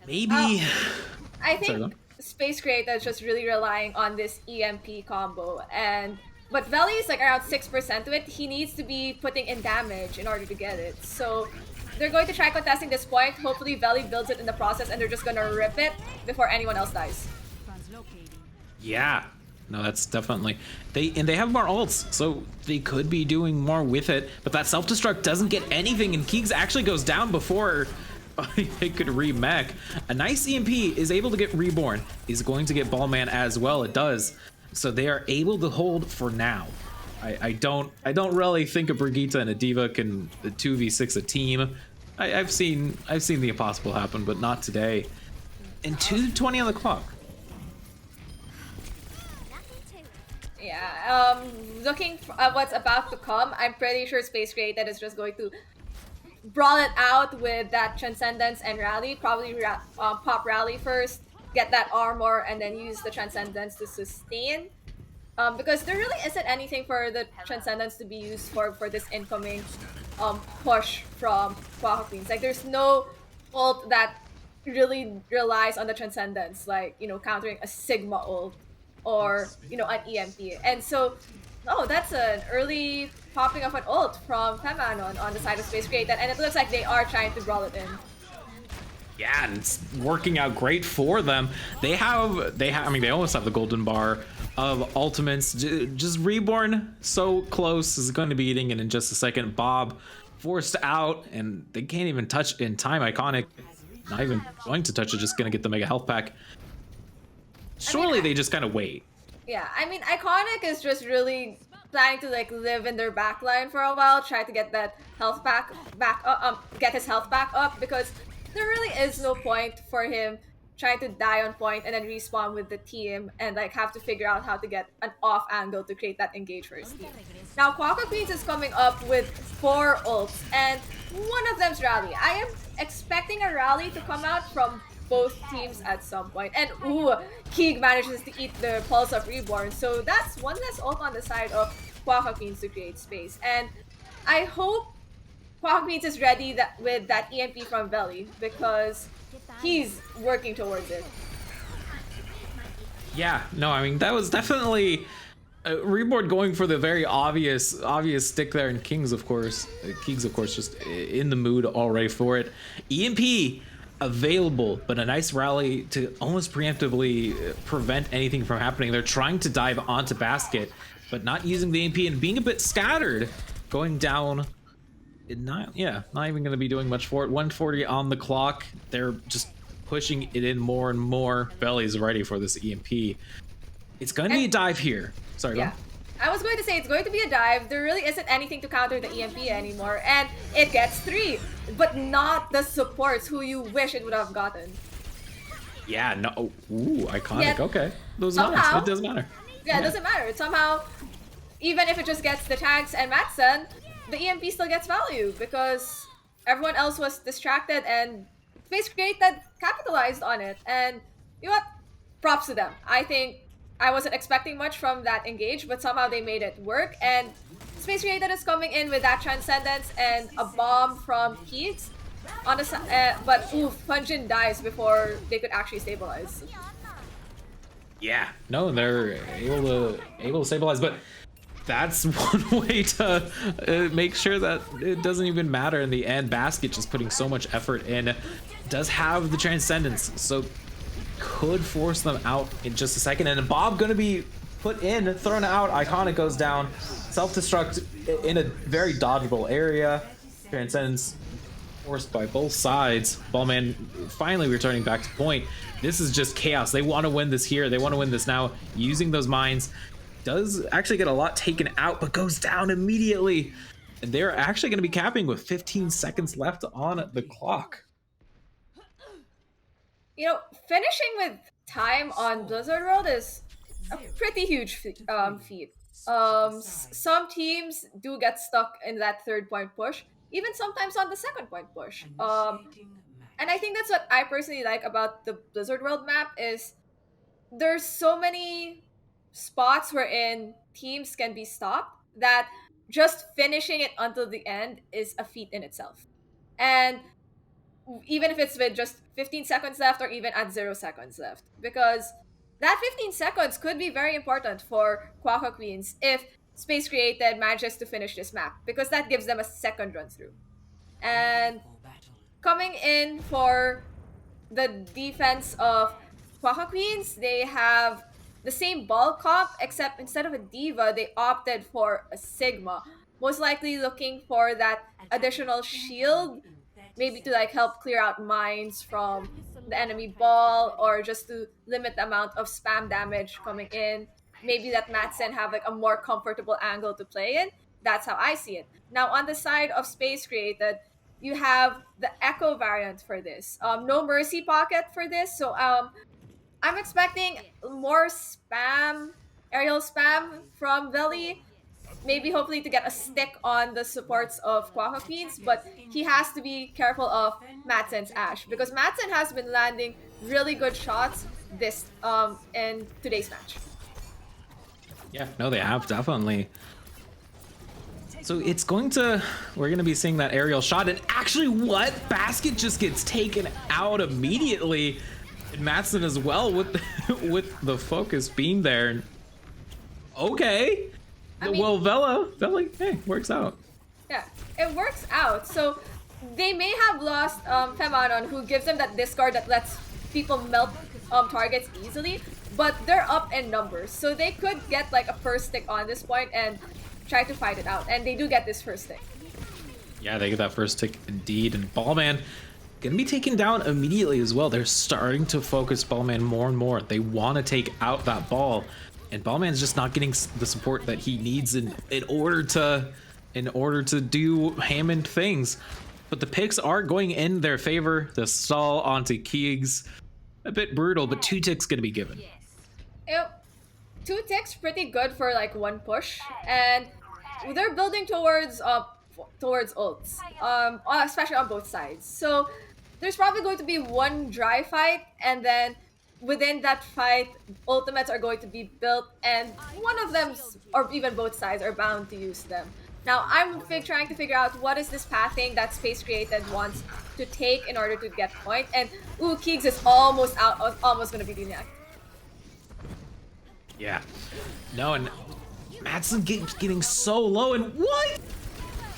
Maybe I think Space Created is just really relying on this EMP combo, but Veli is like around 6% to it. He needs to be putting in damage in order to get it. So they're going to try contesting this point. Hopefully Veli builds it in the process, and they're just gonna rip it before anyone else dies. Yeah, no, that's definitely they have more ults, so they could be doing more with it. But that self-destruct doesn't get anything, and Keegs actually goes down before they could re-mech. A nice EMP is able to get Reborn. He's going to get Ballman as well. It does. So they are able to hold for now. I don't really think a Brigitte and a D.Va can 2v6 a team. I've seen the impossible happen, but not today. And 2:20 on the clock. Yeah, looking at what's about to come, I'm pretty sure Space Created is just going to brawl it out with that Transcendence and Rally. Probably pop Rally first, get that armor, and then use the Transcendence to sustain. Because there really isn't anything for the Transcendence to be used for this incoming push from Quokka Queens. Like, there's no ult that really relies on the Transcendence, like, you know, countering a Sigma ult or, you know, an EMP. And so, oh, that's an early popping of an ult from Femanon on the side of Space Created, and it looks like they are trying to brawl it in. Yeah, and it's working out great for them. They have I mean, they almost have the golden bar of ultimates. Just Reborn so close is going to be eating it in just a second. Bob forced out, and they can't even touch in time. Iconic not even going to touch it, just gonna get the mega health pack. Surely they just kind of wait. Yeah, I mean, Iconic is just really planning to like live in their backline for a while, try to get that health back up, get his health back up, because there really is no point for him trying to die on point and then respawn with the team and like have to figure out how to get an off angle to create that engage for his team. Now Quokka Queens is coming up with 4 ults and one of them's rally. I am expecting a rally to come out from both teams at some point. And ooh, Keeg manages to eat the Pulse of Reborn. So that's one less ult on the side of Quokka Queens to create space. And I hope Quokka Queens is ready with that EMP from Belly because he's working towards it. Yeah, no, I mean, that was definitely Reborn going for the very obvious stick there, and Keeg's of course just in the mood already for it. EMP available, but a nice rally to almost preemptively prevent anything from happening. They're trying to dive onto Basket, but not using the EMP and being a bit scattered, going down. Not even going to be doing much for it. 140 on the clock. They're just pushing it in more and more. Belly's ready for this EMP. It's going to be a dive here. Sorry, yeah. I was going to say it's going to be a dive. There really isn't anything to counter the EMP anymore, and it gets 3, but not the supports who you wish it would have gotten. Yeah, no. Ooh, iconic. Yet, okay, those somehow, it doesn't matter. Yeah, it doesn't matter. Somehow, even if it just gets the tags and Madsen, the EMP still gets value because everyone else was distracted and Space Created capitalized on it. And you know what? Props to them. I think I wasn't expecting much from that engage, but somehow they made it work. And Space Created is coming in with that Transcendence and a bomb from Keeks on the side. But oof, Punjin dies before they could actually stabilize. Yeah, no, they're able to stabilize, but that's one way to make sure that it doesn't even matter in the end. Basket just putting so much effort in, does have the Transcendence, so could force them out in just a second. And Bob gonna be put in, thrown out. Iconic goes down, self-destruct in a very dodgeable area. Transcendence forced by both sides. Ballman finally returning back to point. This is just chaos. They want to win this here. They want to win this now. Using those mines. Does actually get a lot taken out, but goes down immediately. And they're actually going to be capping with 15 seconds left on the clock. You know, finishing with time on Blizzard World is a pretty huge feat. Some teams do get stuck in that 3rd point push, even sometimes on the 2nd point push. And I think that's what I personally like about the Blizzard World map is there's so many spots wherein teams can be stopped that just finishing it until the end is a feat in itself. And even if it's with just 15 seconds left or even at 0 seconds left, because that 15 seconds could be very important for Quokka Queens if Space Created manages to finish this map, because that gives them a second run through. And coming in for the defense of Quokka Queens, they have the same ball comp, except instead of a Diva, they opted for a Sigma. Most likely looking for that additional shield, maybe to like help clear out mines from the enemy ball, or just to limit the amount of spam damage coming in. Maybe that Madsen have like a more comfortable angle to play in. That's how I see it. Now on the side of Space Created, you have the Echo variant for this. No Mercy Pocket for this, so I'm expecting more spam, aerial spam from Veli. Maybe hopefully to get a stick on the supports of Quokka Queens, but he has to be careful of Madsen's Ashe, because Madsen has been landing really good shots this in today's match. Yeah, no, they have definitely. So it's we're going to be seeing that aerial shot, and actually what? Basket just gets taken out immediately. And Madsen as well with the focus beam there. Okay. Well, Vela, hey, works out. Yeah, it works out. So they may have lost Femanon, who gives them that discard that lets people melt targets easily, but they're up in numbers. So they could get like a first stick on this point and try to fight it out. And they do get this first stick. Yeah, they get that first stick indeed. And Ballman gonna be taken down immediately as well. They're starting to focus Ballman more and more. They want to take out that ball. And Ballman's just not getting the support that he needs in order to do Hammond things. But the picks are going in their favor. The stall onto Keegs. a bit brutal, but 2 ticks gonna be given. Yep. 2 ticks pretty good for like one push, and they're building towards ults, especially on both sides. So there's probably going to be one dry fight, and then within that fight, ultimates are going to be built, and one of them, or even both sides, are bound to use them. Now I'm trying to figure out what is this pathing that Space Created wants to take in order to get point, and ooh, Keegs is almost out, almost gonna be denied. Yeah. No, and Madsen keeps getting so low, and what?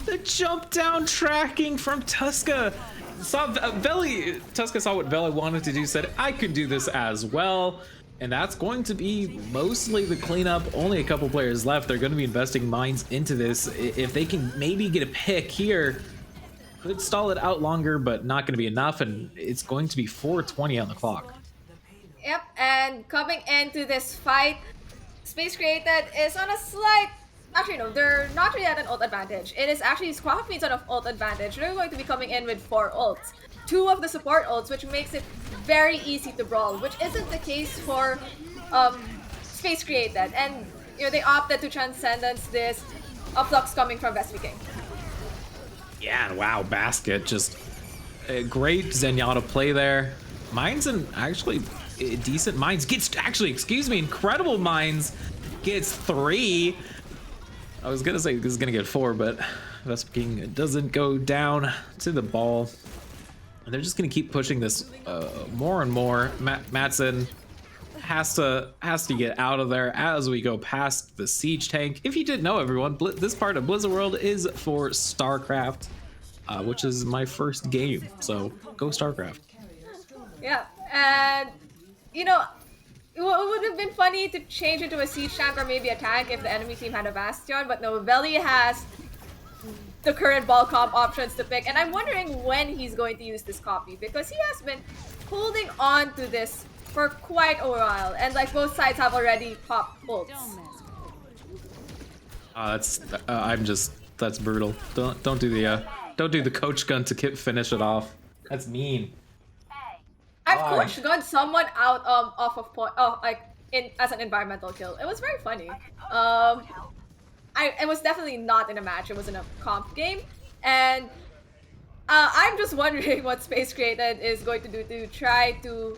The jump down tracking from Tuska. Tuska saw what Veli wanted to do, said, I could do this as well. And that's going to be mostly the cleanup. Only a couple players left. They're going to be investing mines into this. If they can maybe get a pick here, could stall it out longer, but not going to be enough. And it's going to be 4:20 on the clock. Yep, and coming into this fight, Space Created is on a slight... Actually, no, they're not really at an ult advantage. It is actually Quokka Queens on an ult advantage. They're going to be coming in with 4 ults. 2 of the support ults, which makes it very easy to brawl, which isn't the case for Space Created. And you know, they opted to transcendence this flux coming from Vespi King. Yeah, and wow, Basket, just a great Zenyatta play there. Mines and actually decent mines gets, actually, excuse me, incredible mines gets 3. I was gonna say this is gonna get 4, but Vespa King doesn't go down to the ball. And they're just gonna keep pushing this more and more. Madsen has to get out of there as we go past the siege tank. If you didn't know, everyone, this part of Blizzard World is for StarCraft, which is my first game. So go StarCraft. Yeah, and you know, it would have been funny to change into a siege tank or maybe a tank if the enemy team had a Bastion, but no, Veli has the current ball comp options to pick, and I'm wondering when he's going to use this copy, because he has been holding on to this for quite a while, and like both sides have already popped ults. That's brutal. Don't do the coach gun to finish it off. That's mean. I've coach gunned someone out off of point, as an environmental kill. It was very funny. It was definitely not in a match. It was in a comp game, and I'm just wondering what Space Created is going to do to try to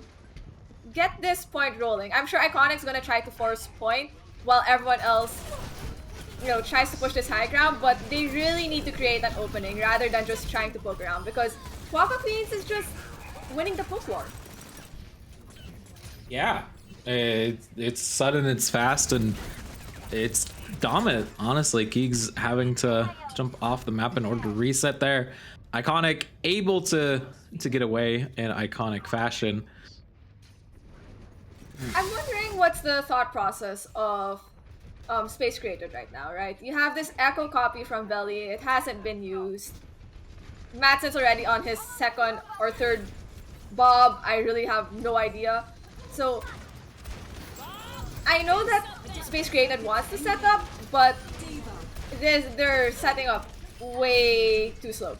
get this point rolling. I'm sure Iconic's gonna try to force point while everyone else, you know, tries to push this high ground, but they really need to create an opening rather than just trying to poke around, because Quokka Queens is just winning the poke war. Yeah, it's sudden, it's fast, and it's dominant. Honestly, Keegs having to jump off the map in order to reset there. Iconic able to get away in iconic fashion. I'm wondering what's the thought process of Space Created right now, right? You have this Echo copy from Veli. It hasn't been used. Madsen's already on his 2nd or 3rd Bob. I really have no idea. So I know that Space Created wants to set up, but they're setting up way too slow.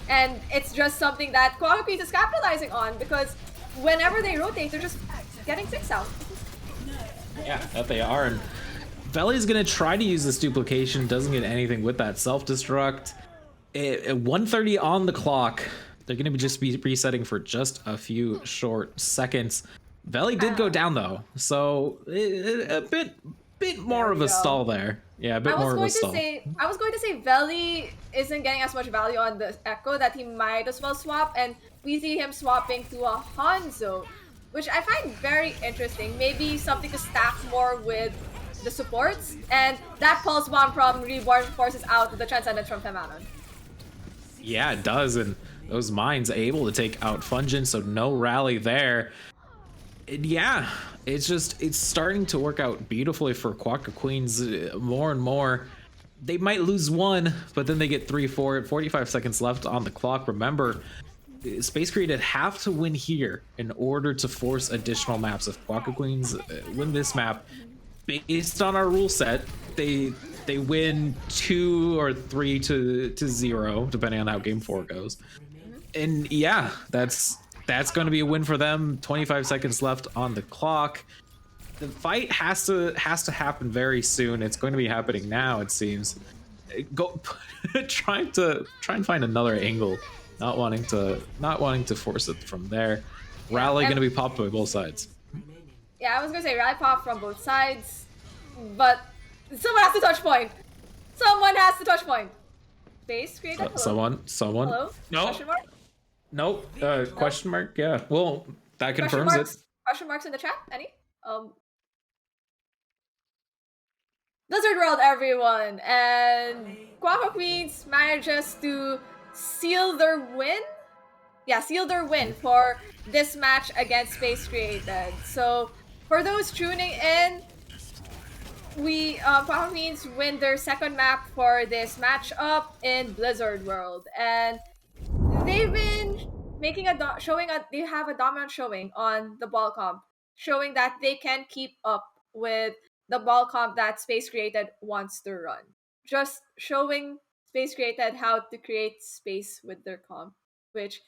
And it's just something that Quokka Queens is capitalizing on, because whenever they rotate, they're just getting 6 out. Yeah, that they are. And Veli's gonna try to use this duplication, doesn't get anything with that self-destruct. At 1:30 on the clock, they're gonna just be resetting for just a few short seconds. Veli did go down though, so a bit more of a stall there. Yeah, a bit more of a stall. I was going to say Veli isn't getting as much value on the Echo that he might as well swap, and we see him swapping to a Hanzo, which I find very interesting. Maybe something to stack more with the supports, and that Pulse Bomb from Reborn forces out the Transcendence from Femanon. Yeah, it does, and those mines able to take out Fungin, so no rally there. And yeah, it's starting to work out beautifully for Quokka Queens more and more. They might lose 1, but then they get 3, 4, 45 seconds left on the clock. Remember, Space Created have to win here in order to force additional maps. If Quokka Queens win this map, based on our rule set, they win 2 or 3 to 0, depending on how game 4 goes. And yeah, that's That's going to be a win for them. 25 seconds left on the clock. The fight has to happen very soon. It's going to be happening now, it seems. Go trying to find another angle. Not wanting to force it from there. Rally going to be popped by both sides. Yeah, I was gonna say rally pop from both sides, but someone has to touch point. Someone has to touch point. Base created. Hello? Someone. Hello? No. Question mark? Nope. Question mark. Yeah. Well, that Question confirms marks? it. Question marks in the chat? Any? Blizzard World, everyone, and Quokka Queens manages to seal their win. Yeah, seal their win for this match against Space Created. So, for those tuning in, Quokka Queens win their second map for this matchup in Blizzard World, and they've been making they have a dominant showing on the ball comp, showing that they can keep up with the ball comp that Space Created wants to run. Just showing Space Created how to create space with their comp, which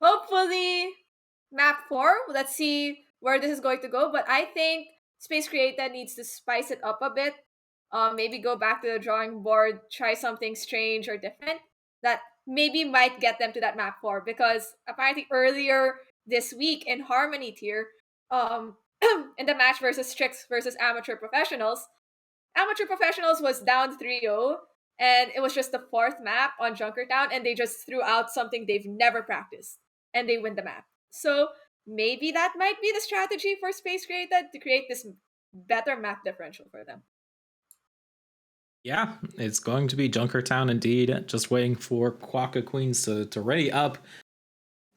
hopefully map 4, let's see where this is going to go, but I think Space Created needs to spice it up a bit. Maybe go back to the drawing board, try something strange or different that maybe might get them to that map 4, because apparently earlier this week in Harmony tier, in the match versus Strix versus Amateur Professionals was down 3-0, and it was just the 4th map on Junkertown, and they just threw out something they've never practiced, and they win the map. So maybe that might be the strategy for Space Created to create this better map differential for them. Yeah, it's going to be Junkertown indeed. Just waiting for Quokka Queens to ready up.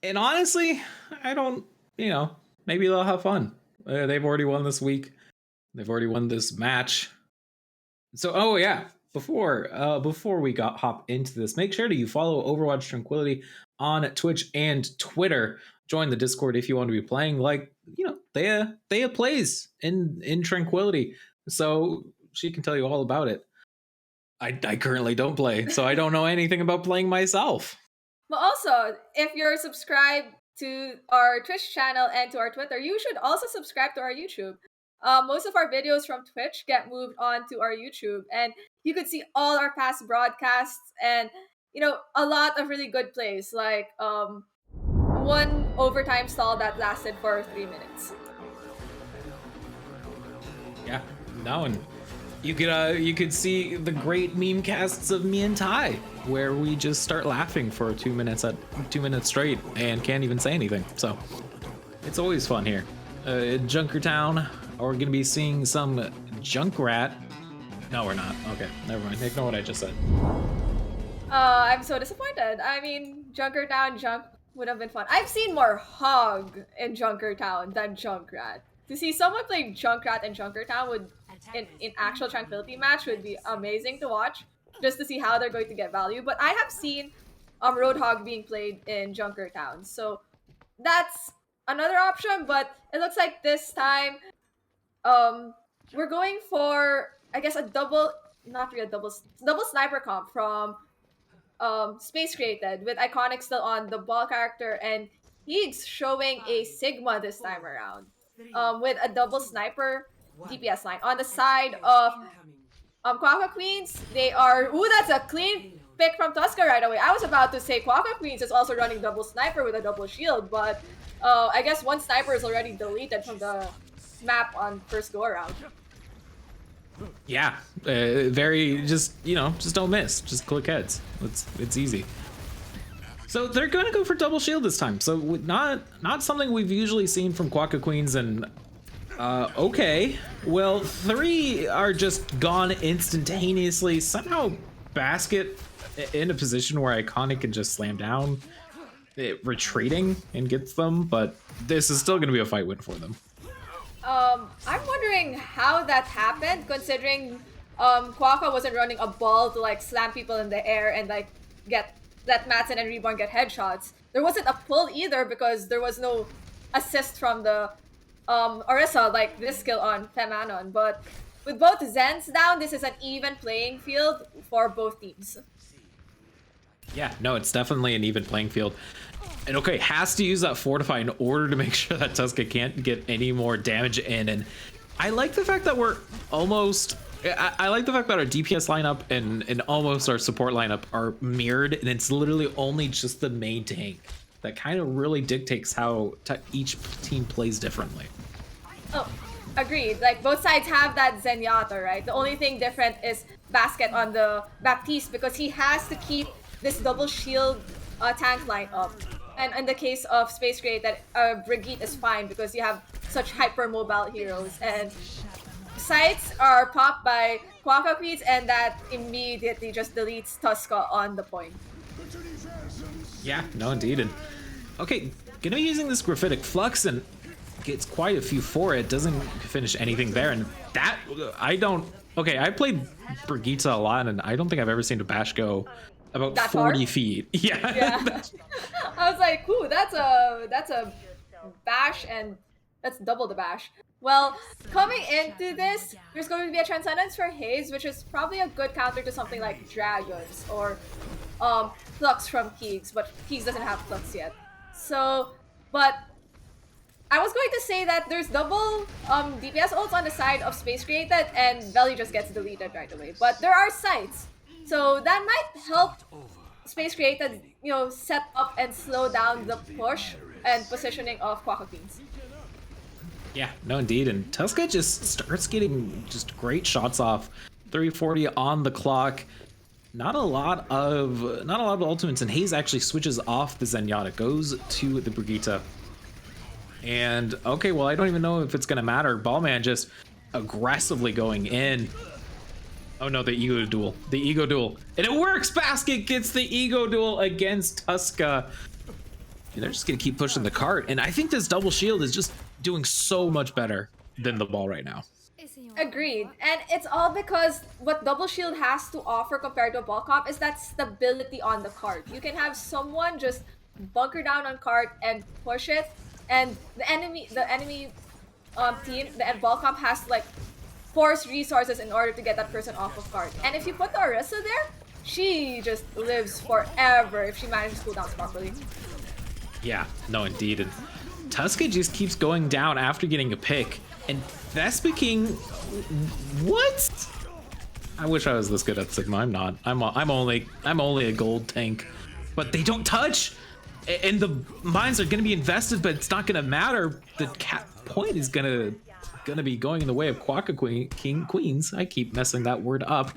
And honestly, I don't, maybe they'll have fun. They've already won this week. They've already won this match. So, oh yeah, before we hop into this, make sure you follow Overwatch Tranquility on Twitch and Twitter. Join the Discord if you want to be playing. Thea plays in Tranquility, so she can tell you all about it. I currently don't play, so I don't know anything about playing myself. But also, if you're subscribed to our Twitch channel and to our Twitter, you should also subscribe to our YouTube. Most of our videos from Twitch get moved on to our YouTube, and you could see all our past broadcasts and, a lot of really good plays, like one overtime stall that lasted for 3 minutes. Yeah, no, and you could see the great meme casts of me and Ty, where we just start laughing for 2 minutes straight and can't even say anything. So it's always fun here. Junkertown, we're gonna be seeing some Junkrat. No, we're not. Okay, never mind. Ignore what I just said. I'm so disappointed. I mean, Junkertown Junk would have been fun. I've seen more Hog in Junkertown than Junkrat. To see someone play Junkrat and Junkertown would, in actual Tranquility match, would be amazing to watch, just to see how they're going to get value. But I have seen Roadhog being played in Junkertown, so that's another option. But it looks like this time, we're going for, I guess, double sniper comp from Space Created, with Iconic still on the ball character, and he's showing a Sigma this time around, with a double sniper DPS line. On the side of Quokka Queens, they are... Ooh, that's a clean pick from Tusker right away. I was about to say Quokka Queens is also running double sniper with a double shield, but I guess one sniper is already deleted from the map on first go around. Yeah, just don't miss. Just click heads. It's easy. So they're going to go for double shield this time. So not something we've usually seen from Quokka Queens, and okay. Well, 3 are just gone instantaneously. Somehow Basket in a position where Iconic can just slam down, retreating, and gets them, but this is still going to be a fight win for them. I'm wondering how that happened, considering Quokka wasn't running a ball to slam people in the air and let Madsen and Reborn get headshots. There wasn't a pull either because there was no assist from the Orisa, like this skill on Femanon. But with both Zens down, this is an even playing field for both teams. Yeah, no, it's definitely an even playing field. And okay, has to use that Fortify in order to make sure that Tuska can't get any more damage in. And I like the fact that we're almost... I like the fact that our DPS lineup and almost our support lineup are mirrored, and it's literally only just the main tank that kind of really dictates how each team plays differently. Oh, agreed. Like, both sides have that Zenyatta, right? The only thing different is Basket on the Baptiste, because he has to keep this double shield tank line up. And in the case of Space Grenade, that Brigitte is fine because you have such hyper-mobile heroes. And sites are popped by Quokka Queens, and that immediately just deletes Tuska on the point. Yeah, no, indeed. And okay, gonna be using this Graphitic Flux and gets quite a few for it. Doesn't finish anything there, and that I don't. Okay, I played Brigitte a lot, and I don't think I've ever seen a bash go about That 40 far? feet. Yeah. Yeah. I was like, ooh, that's a bash, and that's double the bash. Well, coming into this, there's going to be a Transcendence for Haze, which is probably a good counter to something like Dragons or Flux from Keegs, but Keegs doesn't have Flux yet. So, but I was going to say that there's double DPS ults on the side of Space Created, and Belly just gets deleted right away. But there are sites, so that might help Space Created, set up and slow down the push and positioning of Quokka Queens. Yeah, no, indeed. And Tuska just starts getting just great shots off. 340 on the clock. Not a lot of ultimates, and Haze actually switches off the Zenyatta, goes to the Brigitte. And okay, well, I don't even know if it's gonna matter. Ballman just aggressively going in. Oh no, the ego duel. The ego duel. And it works! Basket gets the ego duel against Tuska. And they're just gonna keep pushing the cart. And I think this double shield is just doing so much better than the ball right now. Agreed. And it's all because what Double Shield has to offer compared to a ball comp is that stability on the cart. You can have someone just bunker down on cart and push it, and the enemy team, the ball comp has to like force resources in order to get that person off of cart. And if you put the Orisa there, she just lives forever if she manages cooldowns properly. Yeah, no, indeed. And Tuska just keeps going down after getting a pick. And Vespa King, what? I wish I was this good at Sigma. I'm not. I'm only a gold tank. But they don't touch, and the mines are gonna be invested, but it's not gonna matter. The point is gonna be going in the way of Quokka Queens. I keep messing that word up.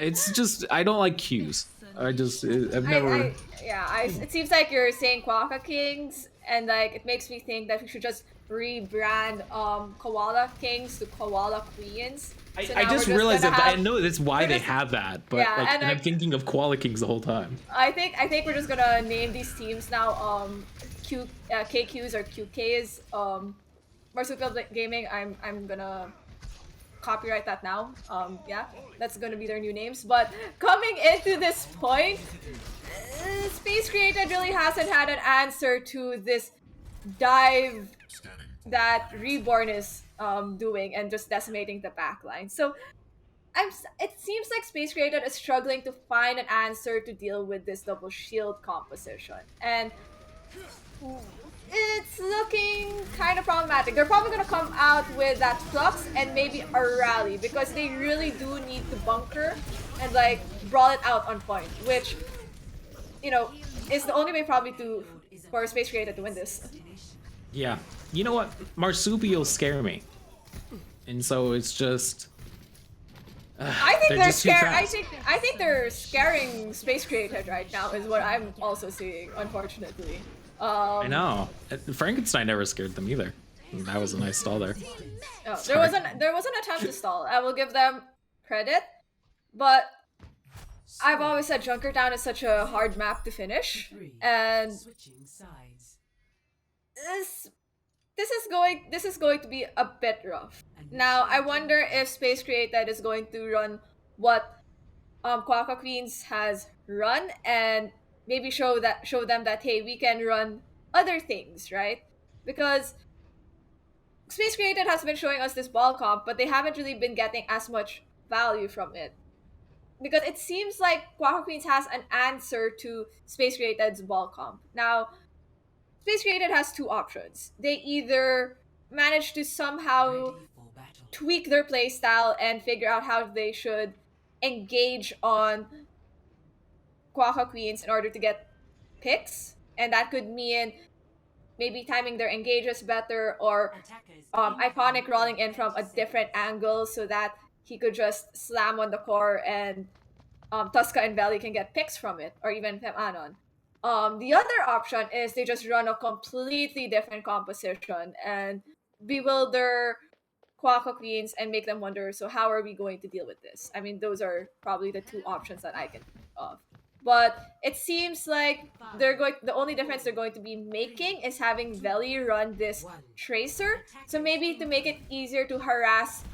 It's just I don't like Qs. I've never. It seems like you're saying Quokka Kings, and like it makes me think that we should just rebrand Koala Kings to Koala Queens. So I just realized that I know that's why they just- have that, but Yeah, and I'm thinking of Koala Kings the whole time. I think we're just gonna name these teams now KQs or QKs. Marsupial Gaming. I'm gonna copyright that now. Yeah, that's gonna be their new names. But coming into this point, Space Created really hasn't had an answer to this dive that Reborn is doing and just decimating the backline. So it seems like Space Created is struggling to find an answer to deal with this double shield composition. And it's looking kind of problematic. They're probably going to come out with that Flux and maybe a Rally because they really do need to bunker and like brawl it out on point, which, is the only way probably for Space Created to win this. Yeah, you know what? Marsupials scare me, and so it's just. I think they're just too scared. fast. I think they're scaring Space Created right now. Is what I'm also seeing, unfortunately. I know. Frankenstein never scared them either. That was a nice stall there. Oh, there was an attempt to stall. I will give them credit, but I've always said Junkertown is such a hard map to finish, and Switching sides. this is going to be a bit rough. Now I wonder if Space Created is going to run what Quokka Queens has run and maybe show them that hey, we can run other things, right? Because Space Created has been showing us this ball comp, but they haven't really been getting as much value from it. because it seems like Quokka Queens has an answer to Space Created's ball comp. Now, Space Created has two options. They either manage to somehow Ready for battle. tweak their playstyle and figure out how they should engage on Quokka Queens in order to get picks, and that could mean maybe timing their engages better or Attackers Iconic rolling in from a different angle so that he could just slam on the core and Tuska and Valley can get picks from it, or even Femanon. The other option is they just run a completely different composition and bewilder Quokka Queens and make them wonder, so how are we going to deal with this? I mean, those are probably the two options that I can think of. But it seems like the only difference they're going to be making is having Veli run this Tracer. So maybe to make it easier to harass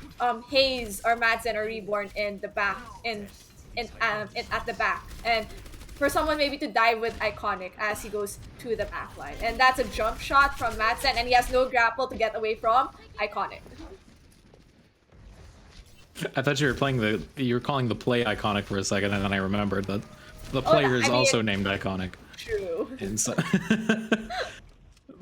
Hayes or Madsen or Reborn in the back at the back. And for someone maybe to dive with Iconic as he goes to the back line. And that's a jump shot from Madsen, and he has no grapple to get away from Iconic. I thought you were calling the play Iconic for a second, and then I remembered that the player is also named Iconic. True. And so,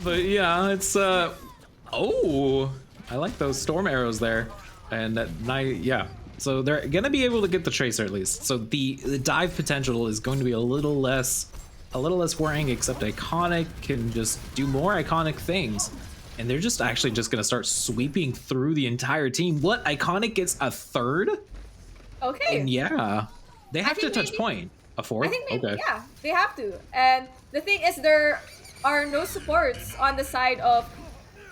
but yeah, it's oh, I like those storm arrows there, and that night, yeah. So they're gonna be able to get the Tracer at least. So the dive potential is going to be a little less worrying, except Iconic can just do more Iconic things. And they're just actually just gonna start sweeping through the entire team. What? Iconic gets a third? Okay. And yeah, they have to touch maybe, point. A fourth? I think maybe, okay. yeah, they have to. And the thing is, there are no supports on the side of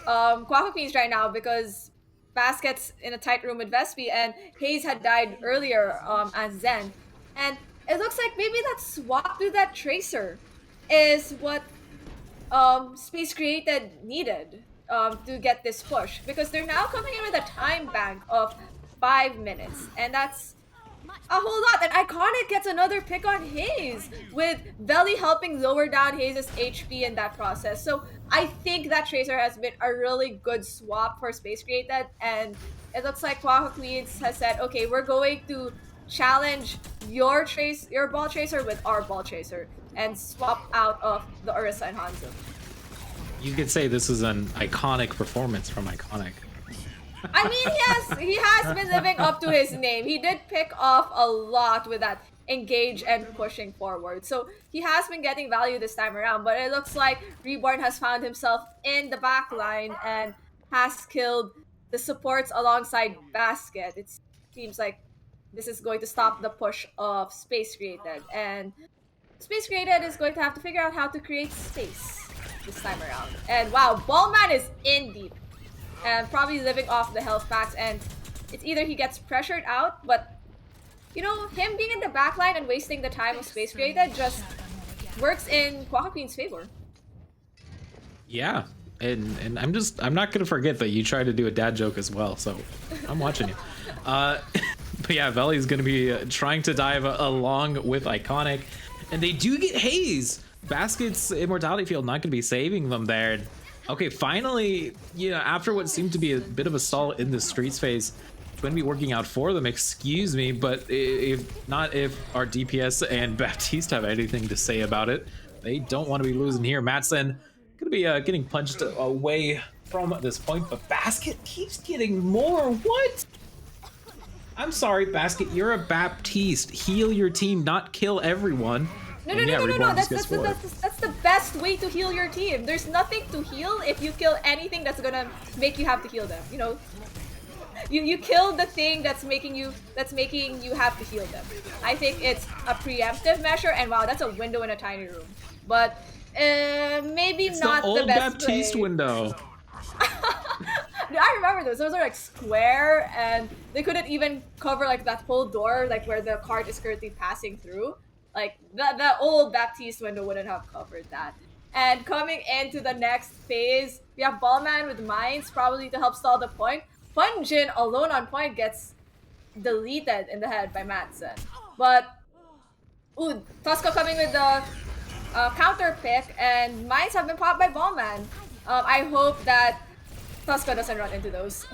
Quokka Queens right now because Basket's in a tight room with Vespi, and Hayes had died earlier as Zen. And it looks like maybe that swap to that Tracer is what Space Created needed to get this push, because they're now coming in with a time bank of 5 minutes, and that's a whole lot. And Iconic gets another pick on Hayes, with Veli helping lower down Hayes' HP in that process. So I think that Tracer has been a really good swap for Space Created, and it looks like Quokka Queens has said, okay, we're going to challenge your ball tracer with our ball tracer and swap out of the Ursa and Hanzo. You could say this is an iconic performance from Iconic. I mean, he has been living up to his name. He did pick off a lot with that engage and pushing forward. So he has been getting value this time around, but it looks like Reborn has found himself in the back line and has killed the supports alongside Basket. It seems like this is going to stop the push of Space Created, and Space Created is going to have to figure out how to create space this time around. And wow, Ballman is in deep and probably living off the health packs, and it's either he gets pressured out, but you know, him being in the backline and wasting the time of Space Created just works in Quokka Queen's favor. Yeah, and I'm not gonna forget that you tried to do a dad joke as well, so I'm watching you. But yeah, Veli's gonna be trying to dive along with Iconic, and they do get Hayes. Basket's Immortality Field not gonna be saving them there. Okay, finally, you know, after what seemed to be a bit of a stall in the streets phase, it's going to be working out for them, excuse me, but if our DPS and Baptiste have anything to say about it, they don't want to be losing here. Madsen going to be getting punched away from this point, but Basket keeps getting more. What? I'm sorry, Basket, you're a Baptiste. Heal your team, not kill everyone. No. That's the best way to heal your team. There's nothing to heal if you kill anything that's gonna make you have to heal them. You know, you kill the thing that's making you have to heal them. I think it's a preemptive measure, and wow, that's a window in a tiny room. But maybe it's not the old the best Baptiste play. window. I remember those. Those are like square, and they couldn't even cover like that whole door, like where the cart is currently passing through. Like, the old Baptiste window wouldn't have covered that. And coming into the next phase, we have Ballman with Mines, probably to help stall the point. Punjin, alone on point, gets deleted in the head by Madsen. But, ooh, Tuska coming with the counter pick, and Mines have been popped by Ballman. I hope that Tuska doesn't run into those.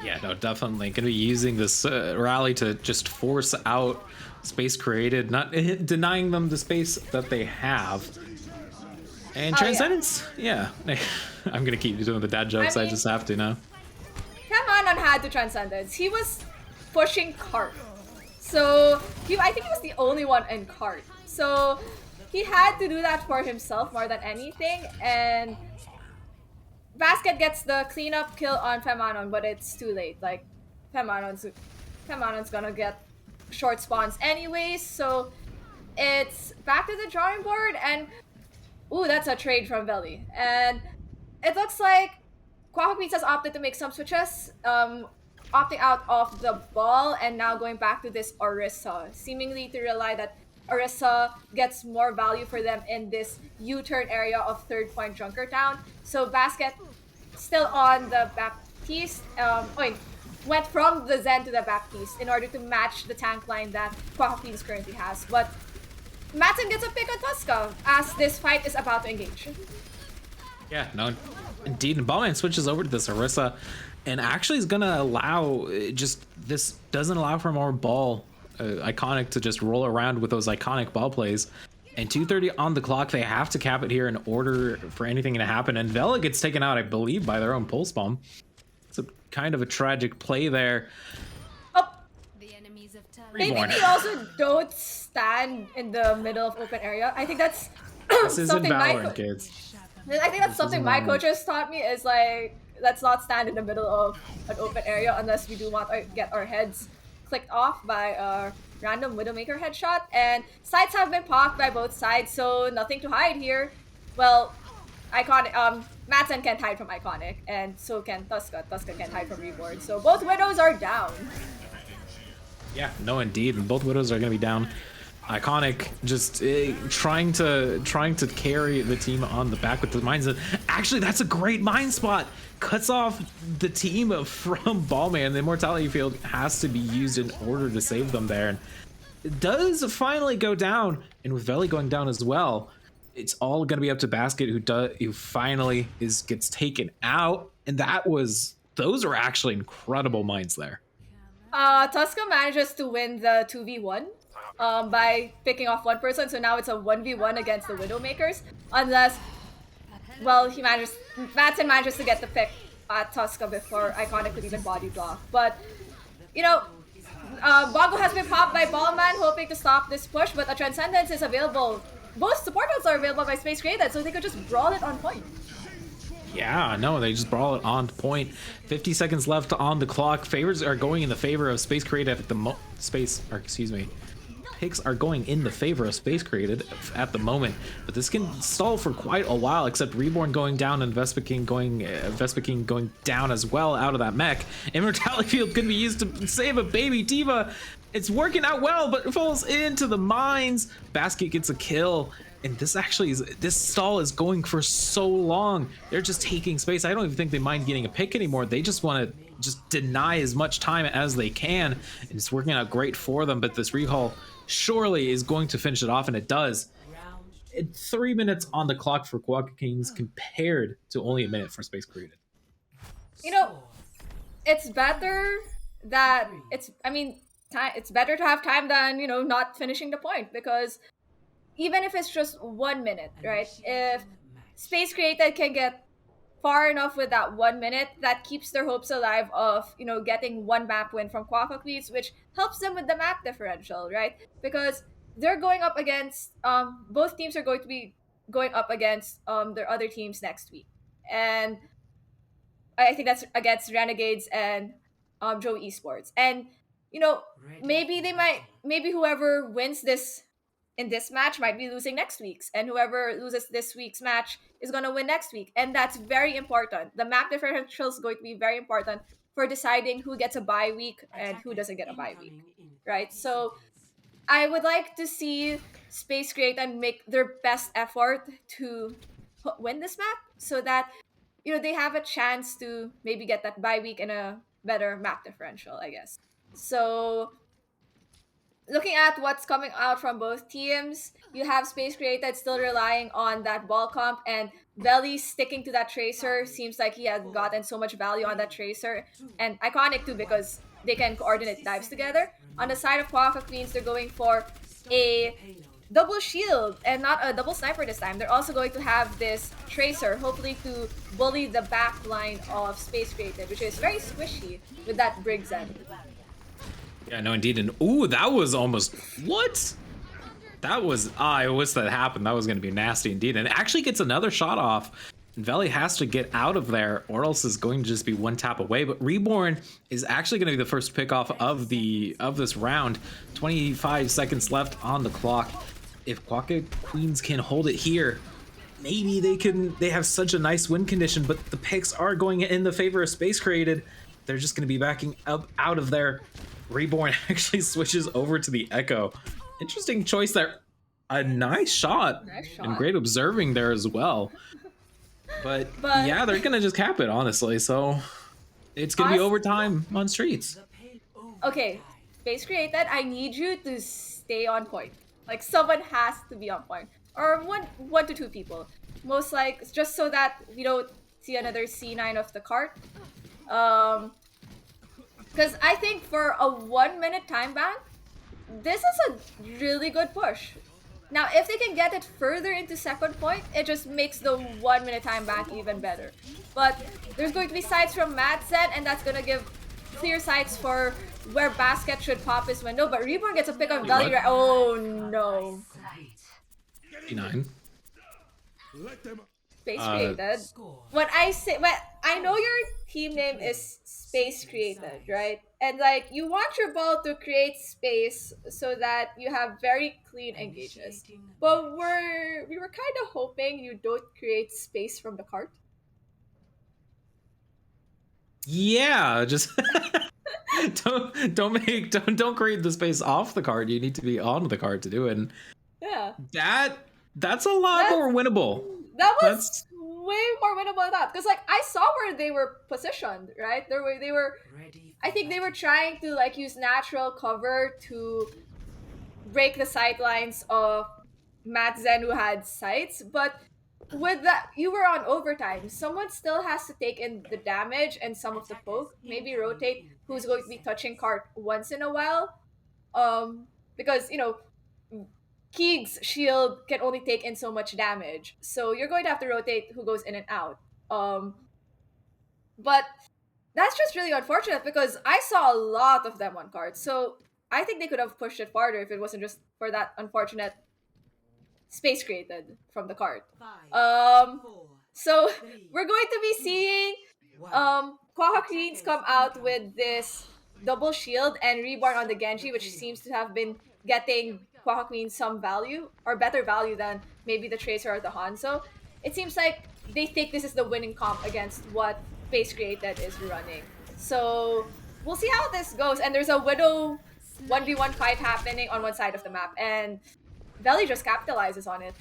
Yeah, no, definitely gonna be using this rally to just force out space created, not denying them the space that they have. And Oh, yeah. Transcendence, yeah. I'm gonna keep doing the dad jokes. I mean- just have to now. Kamanon had to Transcendence. He was pushing cart. So I think he was the only one in cart. So he had to do that for himself more than anything. And Basket gets the cleanup kill on Femanon, but it's too late. Like Femanon's gonna get short spawns anyways. So it's back to the drawing board, and ooh, that's a trade from Veli. And it looks like Quokka Pizza has opted to make some switches, opting out of the ball and now going back to this Orisa, seemingly to rely that Orisa gets more value for them in this U-turn area of Third Point Junkertown. So Basket still on the Baptiste, went from the Zen to the Baptiste in order to match the tank line that Quokka Pizza currently has. But Matson gets a pick on Tuska as this fight is about to engage. Yeah, no, indeed. And Ballman switches over to this Orisa, and actually is gonna allow this doesn't allow for more ball iconic to just roll around with those iconic ball plays. And 2:30 on the clock, they have to cap it here in order for anything to happen. And Vela gets taken out, I believe, by their own pulse bomb. It's a kind of a tragic play there. Oh, The enemies of time. maybe Reborn. they also don't stand in the middle of open area. I think that's This isn't something Valorant, kids. I think that's something my coaches taught me is like, let's not stand in the middle of an open area unless we do want to get our heads clicked off by a random Widowmaker headshot. And sides have been popped by both sides, so nothing to hide here. Well, Iconic, Matson can't hide from Iconic, and so can Tuska. Tuska can't hide from Reborn. So both Widows are down. Yeah, no, indeed. And both Widows are going to be down. Iconic just trying to carry the team on the back with the mines. Actually, that's a great mine spot. Cuts off the team from Ballman. The Immortality Field has to be used in order to save them there. And it does finally go down. And with Veli going down as well, it's all going to be up to Basket, who finally gets taken out. And those are actually incredible mines there. Tuska manages to win the 2v1 by picking off one person, so now it's a 1v1 against the Widowmakers. Unless, well, Matson manages to get the pick at Tuska before Iconic could even body block. But, you know, Bongo has been popped by Ballman, hoping to stop this push, but a Transcendence is available. Both support nodes are available by Space Created, so they could just brawl it on point. Yeah, no, they just brawl it on point. 50 seconds left on the clock. Favors are going in the favor of Space Created at the picks are going in the favor of Space Created at the moment, but this can stall for quite a while. Except Reborn going down and Vespa King going down as well out of that mech. Immortality Field can be used to save a baby Diva. It's working out well, but it falls into the mines. Basket gets a kill. And this stall is going for so long. They're just taking space. I don't even think they mind getting a pick anymore. They just want to just deny as much time as they can. And it's working out great for them, but this recall surely is going to finish it off, and it does. 3 minutes on the clock for Quokka Kings compared to only a minute for Space Created. You know, it's better that it's better to have time than, you know, not finishing the point, because even if it's just 1 minute, right? If Space Created can get far enough with that 1 minute, that keeps their hopes alive of, you know, getting one map win from Quokka Queens, which helps them with the map differential, right? Because they're going up against, both teams are going to be going up against their other teams next week. And I think that's against Renegades and Joe Esports. And, you know, maybe whoever wins this in this match might be losing next week's, and whoever loses this week's match is going to win next week. And that's very important. The map differential is going to be very important for deciding who gets a bye week and who doesn't get a bye week, right? So I would like to see Space Created make their best effort to win this map, so that, you know, they have a chance to maybe get that bye week and a better map differential, I guess. So looking at what's coming out from both teams, you have Space Created still relying on that ball comp, and Belly sticking to that Tracer. Seems like he has gotten so much value on that Tracer, and iconic too because they can coordinate dives together. On the side of Quokka Queens, they're going for a double shield and not a double sniper this time. They're also going to have this Tracer, hopefully to bully the back line of Space Created, which is very squishy with that Briggs end. Yeah, no, indeed. And ooh, that was almost what? That was I wish that happened. That was going to be nasty indeed. And it actually gets another shot off. And Veli has to get out of there, or else is going to just be one tap away. But Reborn is actually going to be the first pick off of this round. 25 seconds left on the clock. If Quokka Queens can hold it here, maybe they can. They have such a nice win condition, but the picks are going in the favor of Space Created. They're just going to be backing up out of there. Reborn actually switches over to the Echo. Interesting choice there. A nice shot. And great observing there as well. But yeah, they're gonna just cap it, honestly. So it's gonna be overtime on streets. Okay, Space Created, I need you to stay on point. Like someone has to be on point, or one to two people. Most like just so that we don't see another C9 of the cart. Because I think for a 1 minute time ban, this is a really good push. Now, if they can get it further into second point, it just makes the 1 minute time ban even better. But there's going to be sights from Madsen, and that's going to give clear sights for where Basket should pop his window. But Reborn gets a pick on Valley. Oh no. 9. Space Created. When I know your team name is Space Created, right? And like you want your ball to create space so that you have very clean engages. But we were kind of hoping you don't create space from the cart. Yeah, just don't create the space off the card. You need to be on the card to do it. And Yeah. That's a lot more winnable. That was way more winnable than that. Because like I saw where they were positioned, right? They were I think they were trying to like use natural cover to break the sightlines of Matt Zen who had sights, but with that you were on overtime. Someone still has to take in the damage and some of the poke. Maybe rotate who's going to be touching cart once in a while. Because Keeg's shield can only take in so much damage. So you're going to have to rotate who goes in and out. But that's just really unfortunate because I saw a lot of them on cards. So I think they could have pushed it farther if it wasn't just for that unfortunate space created from the card. So we're going to be seeing Quokka Queens come out with this double shield and Reborn on the Genji, which seems to have been getting Quokka Queens some value, or better value than maybe the Tracer or the Hanzo. It seems like they think this is the winning comp against what Space Created is running. So we'll see how this goes. And there's a Widow 1v1 fight happening on one side of the map, and Veli just capitalizes on it.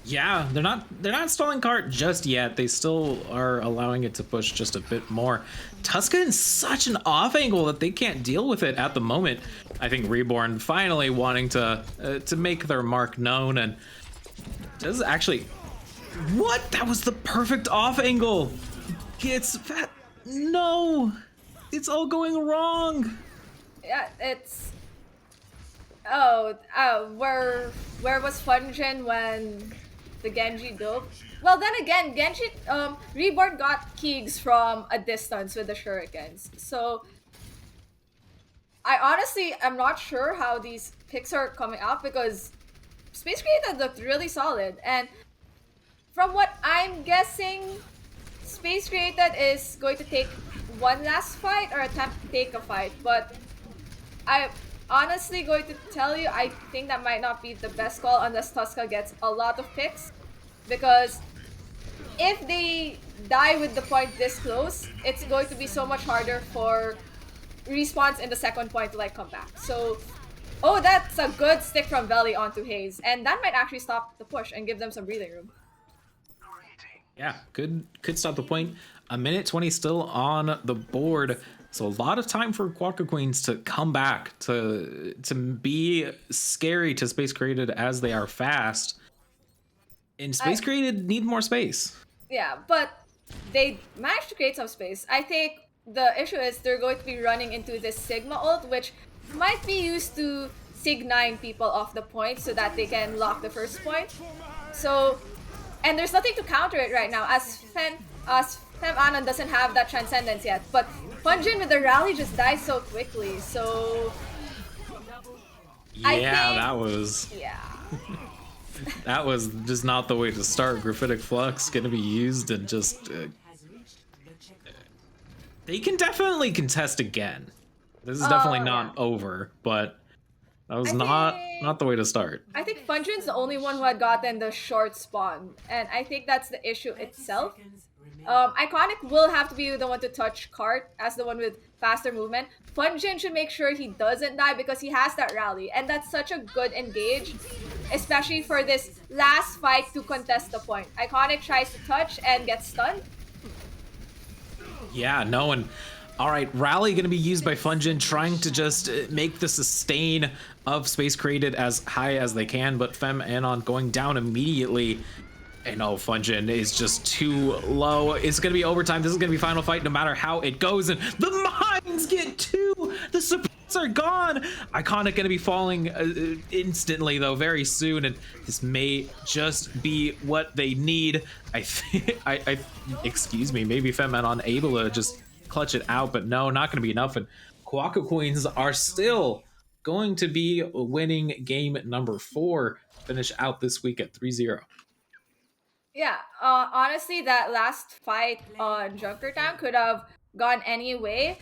Yeah, they're not stalling cart just yet. They still are allowing it to push just a bit more. Tuska in such an off angle that they can't deal with it at the moment. I think Reborn finally wanting to make their mark known, and does actually. What? That was the perfect off angle. Gets fat. No, it's all going wrong. Yeah, it's. Where was Funjin when the Genji dove? Well, then again, Genji, Reborn got Keegs from a distance with the shurikens. So, I honestly am not sure how these picks are coming out because Space Created looked really solid. And from what I'm guessing, Space Created is going to take one last fight or attempt to take a fight. But I'm honestly going to tell you, I think that might not be the best call unless Tuska gets a lot of picks. Because if they die with the point this close, it's going to be so much harder for respawns in the second point to like come back. So, oh, that's a good stick from Veli onto Hayes. And that might actually stop the push and give them some breathing room. Yeah, could stop the point. A minute 20 still on the board So a lot of time for Quokka Queens to come back, to be scary to Space Created as they are fast. And Space Created need more space. Yeah, but they managed to create some space. I think the issue is they're going to be running into this Sigma ult, which might be used to Sig-9 people off the point so that they can lock the first point. So, and there's nothing to counter it right now, as Fem Anon doesn't have that Transcendence yet. But Funjin with the rally just dies so quickly, so... Yeah, that was... Yeah. That was just not the way to start. Graphitic Flux gonna be used and just... they can definitely contest again. This is definitely not over, but that was not the way to start. I think Funjin's the only one who had gotten the short spawn, and I think that's the issue itself. Iconic will have to be the one to touch Cart as the one with faster movement. Funjin should make sure he doesn't die because he has that rally, and that's such a good engage, especially for this last fight to contest the point. Iconic tries to touch and gets stunned. Yeah, no, and all right, rally gonna be used by Funjin, trying to just make the sustain of Space Created as high as they can, but Fem Anon going down immediately. And oh, Funjin is just too low. It's gonna be overtime. This is gonna be final fight no matter how it goes, and the mines get two. The supports are gone. Iconic gonna be falling instantly though, very soon, and this may just be what they need. I think, excuse me, maybe Fem Anon able to just clutch it out, but no, not gonna be enough. And Quokka Queens are still going to be winning game number 4, finish out this week at 3-0. Yeah, honestly, that last fight on Junker Time could have gone any way.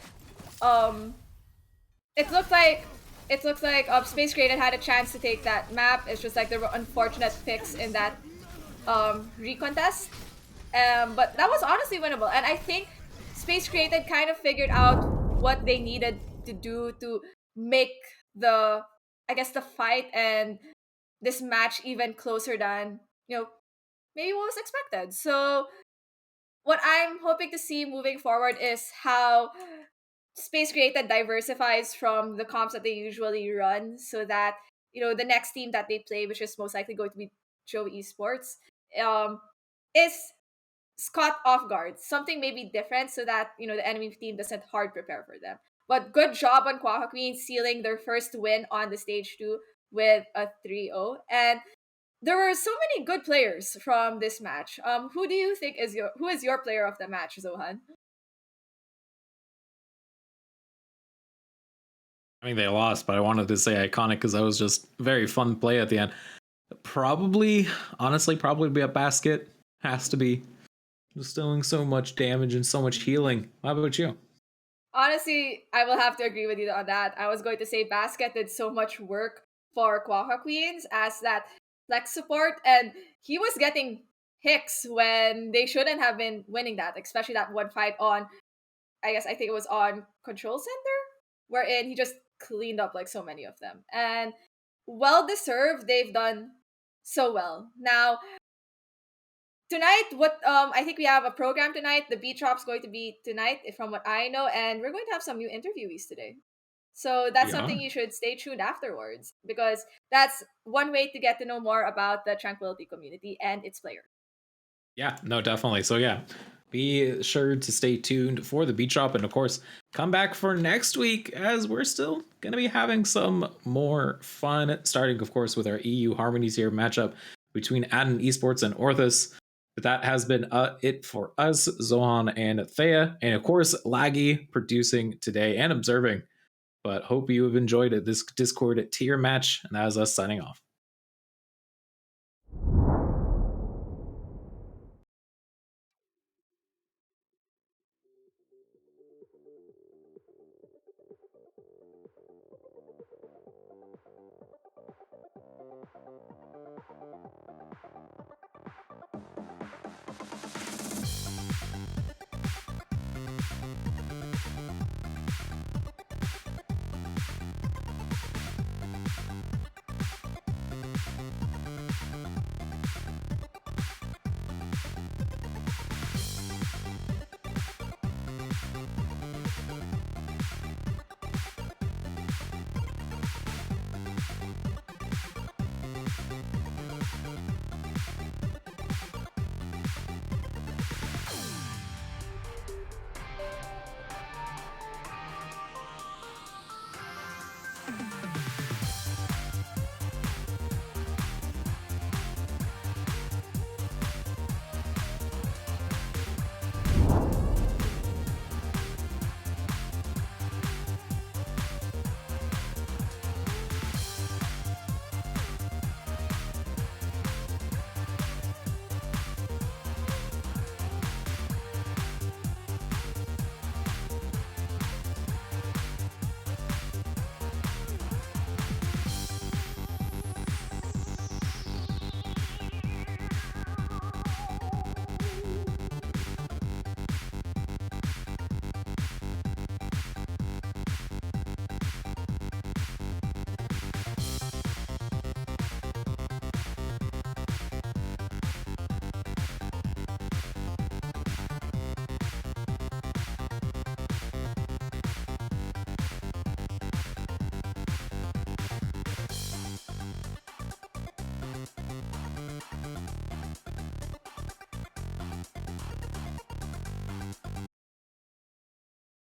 It looked like Space Created had a chance to take that map. It's just like there were unfortunate picks in that recontest. But that was honestly winnable, and I think Space Created kind of figured out what they needed to do to make the fight and this match even closer than maybe what was expected. So what I'm hoping to see moving forward is how Space Created diversifies from the comps that they usually run, so that the next team that they play, which is most likely going to be Joe Esports, is caught off guard. Something maybe different, so that the enemy team doesn't hard prepare for them. But good job on Quokka Queen sealing their first win on the stage 2 with a 3-0. And there were so many good players from this match. Who do you think is your player of the match, Zohan? I mean, they lost, but I wanted to say Iconic because that was just very fun play at the end. Honestly, probably be a Basket. Has to be. Just doing so much damage and so much healing. How about you? Honestly, I will have to agree with you on that. I was going to say Basket did so much work for Quokka Queens as that flex support, and he was getting hicks when they shouldn't have been winning that, especially that one fight on, I think it was on Control Center, wherein he just cleaned up like so many of them. And well deserved, they've done so well. Now, tonight, I think we have a program tonight. The beat drop's going to be tonight, from what I know, and we're going to have some new interviewees today. So that's something you should stay tuned afterwards, because that's one way to get to know more about the Tranquility community and its player. Yeah, no, definitely. So yeah, be sure to stay tuned for the beat drop, and of course, come back for next week, as we're still going to be having some more fun, starting, of course, with our EU Harmonies here matchup between Adden Esports and Orthus. But that has been it for us, Zohan and Thea, and of course, Laggy producing today and observing. But hope you have enjoyed this Discord tier match, and that is us signing off.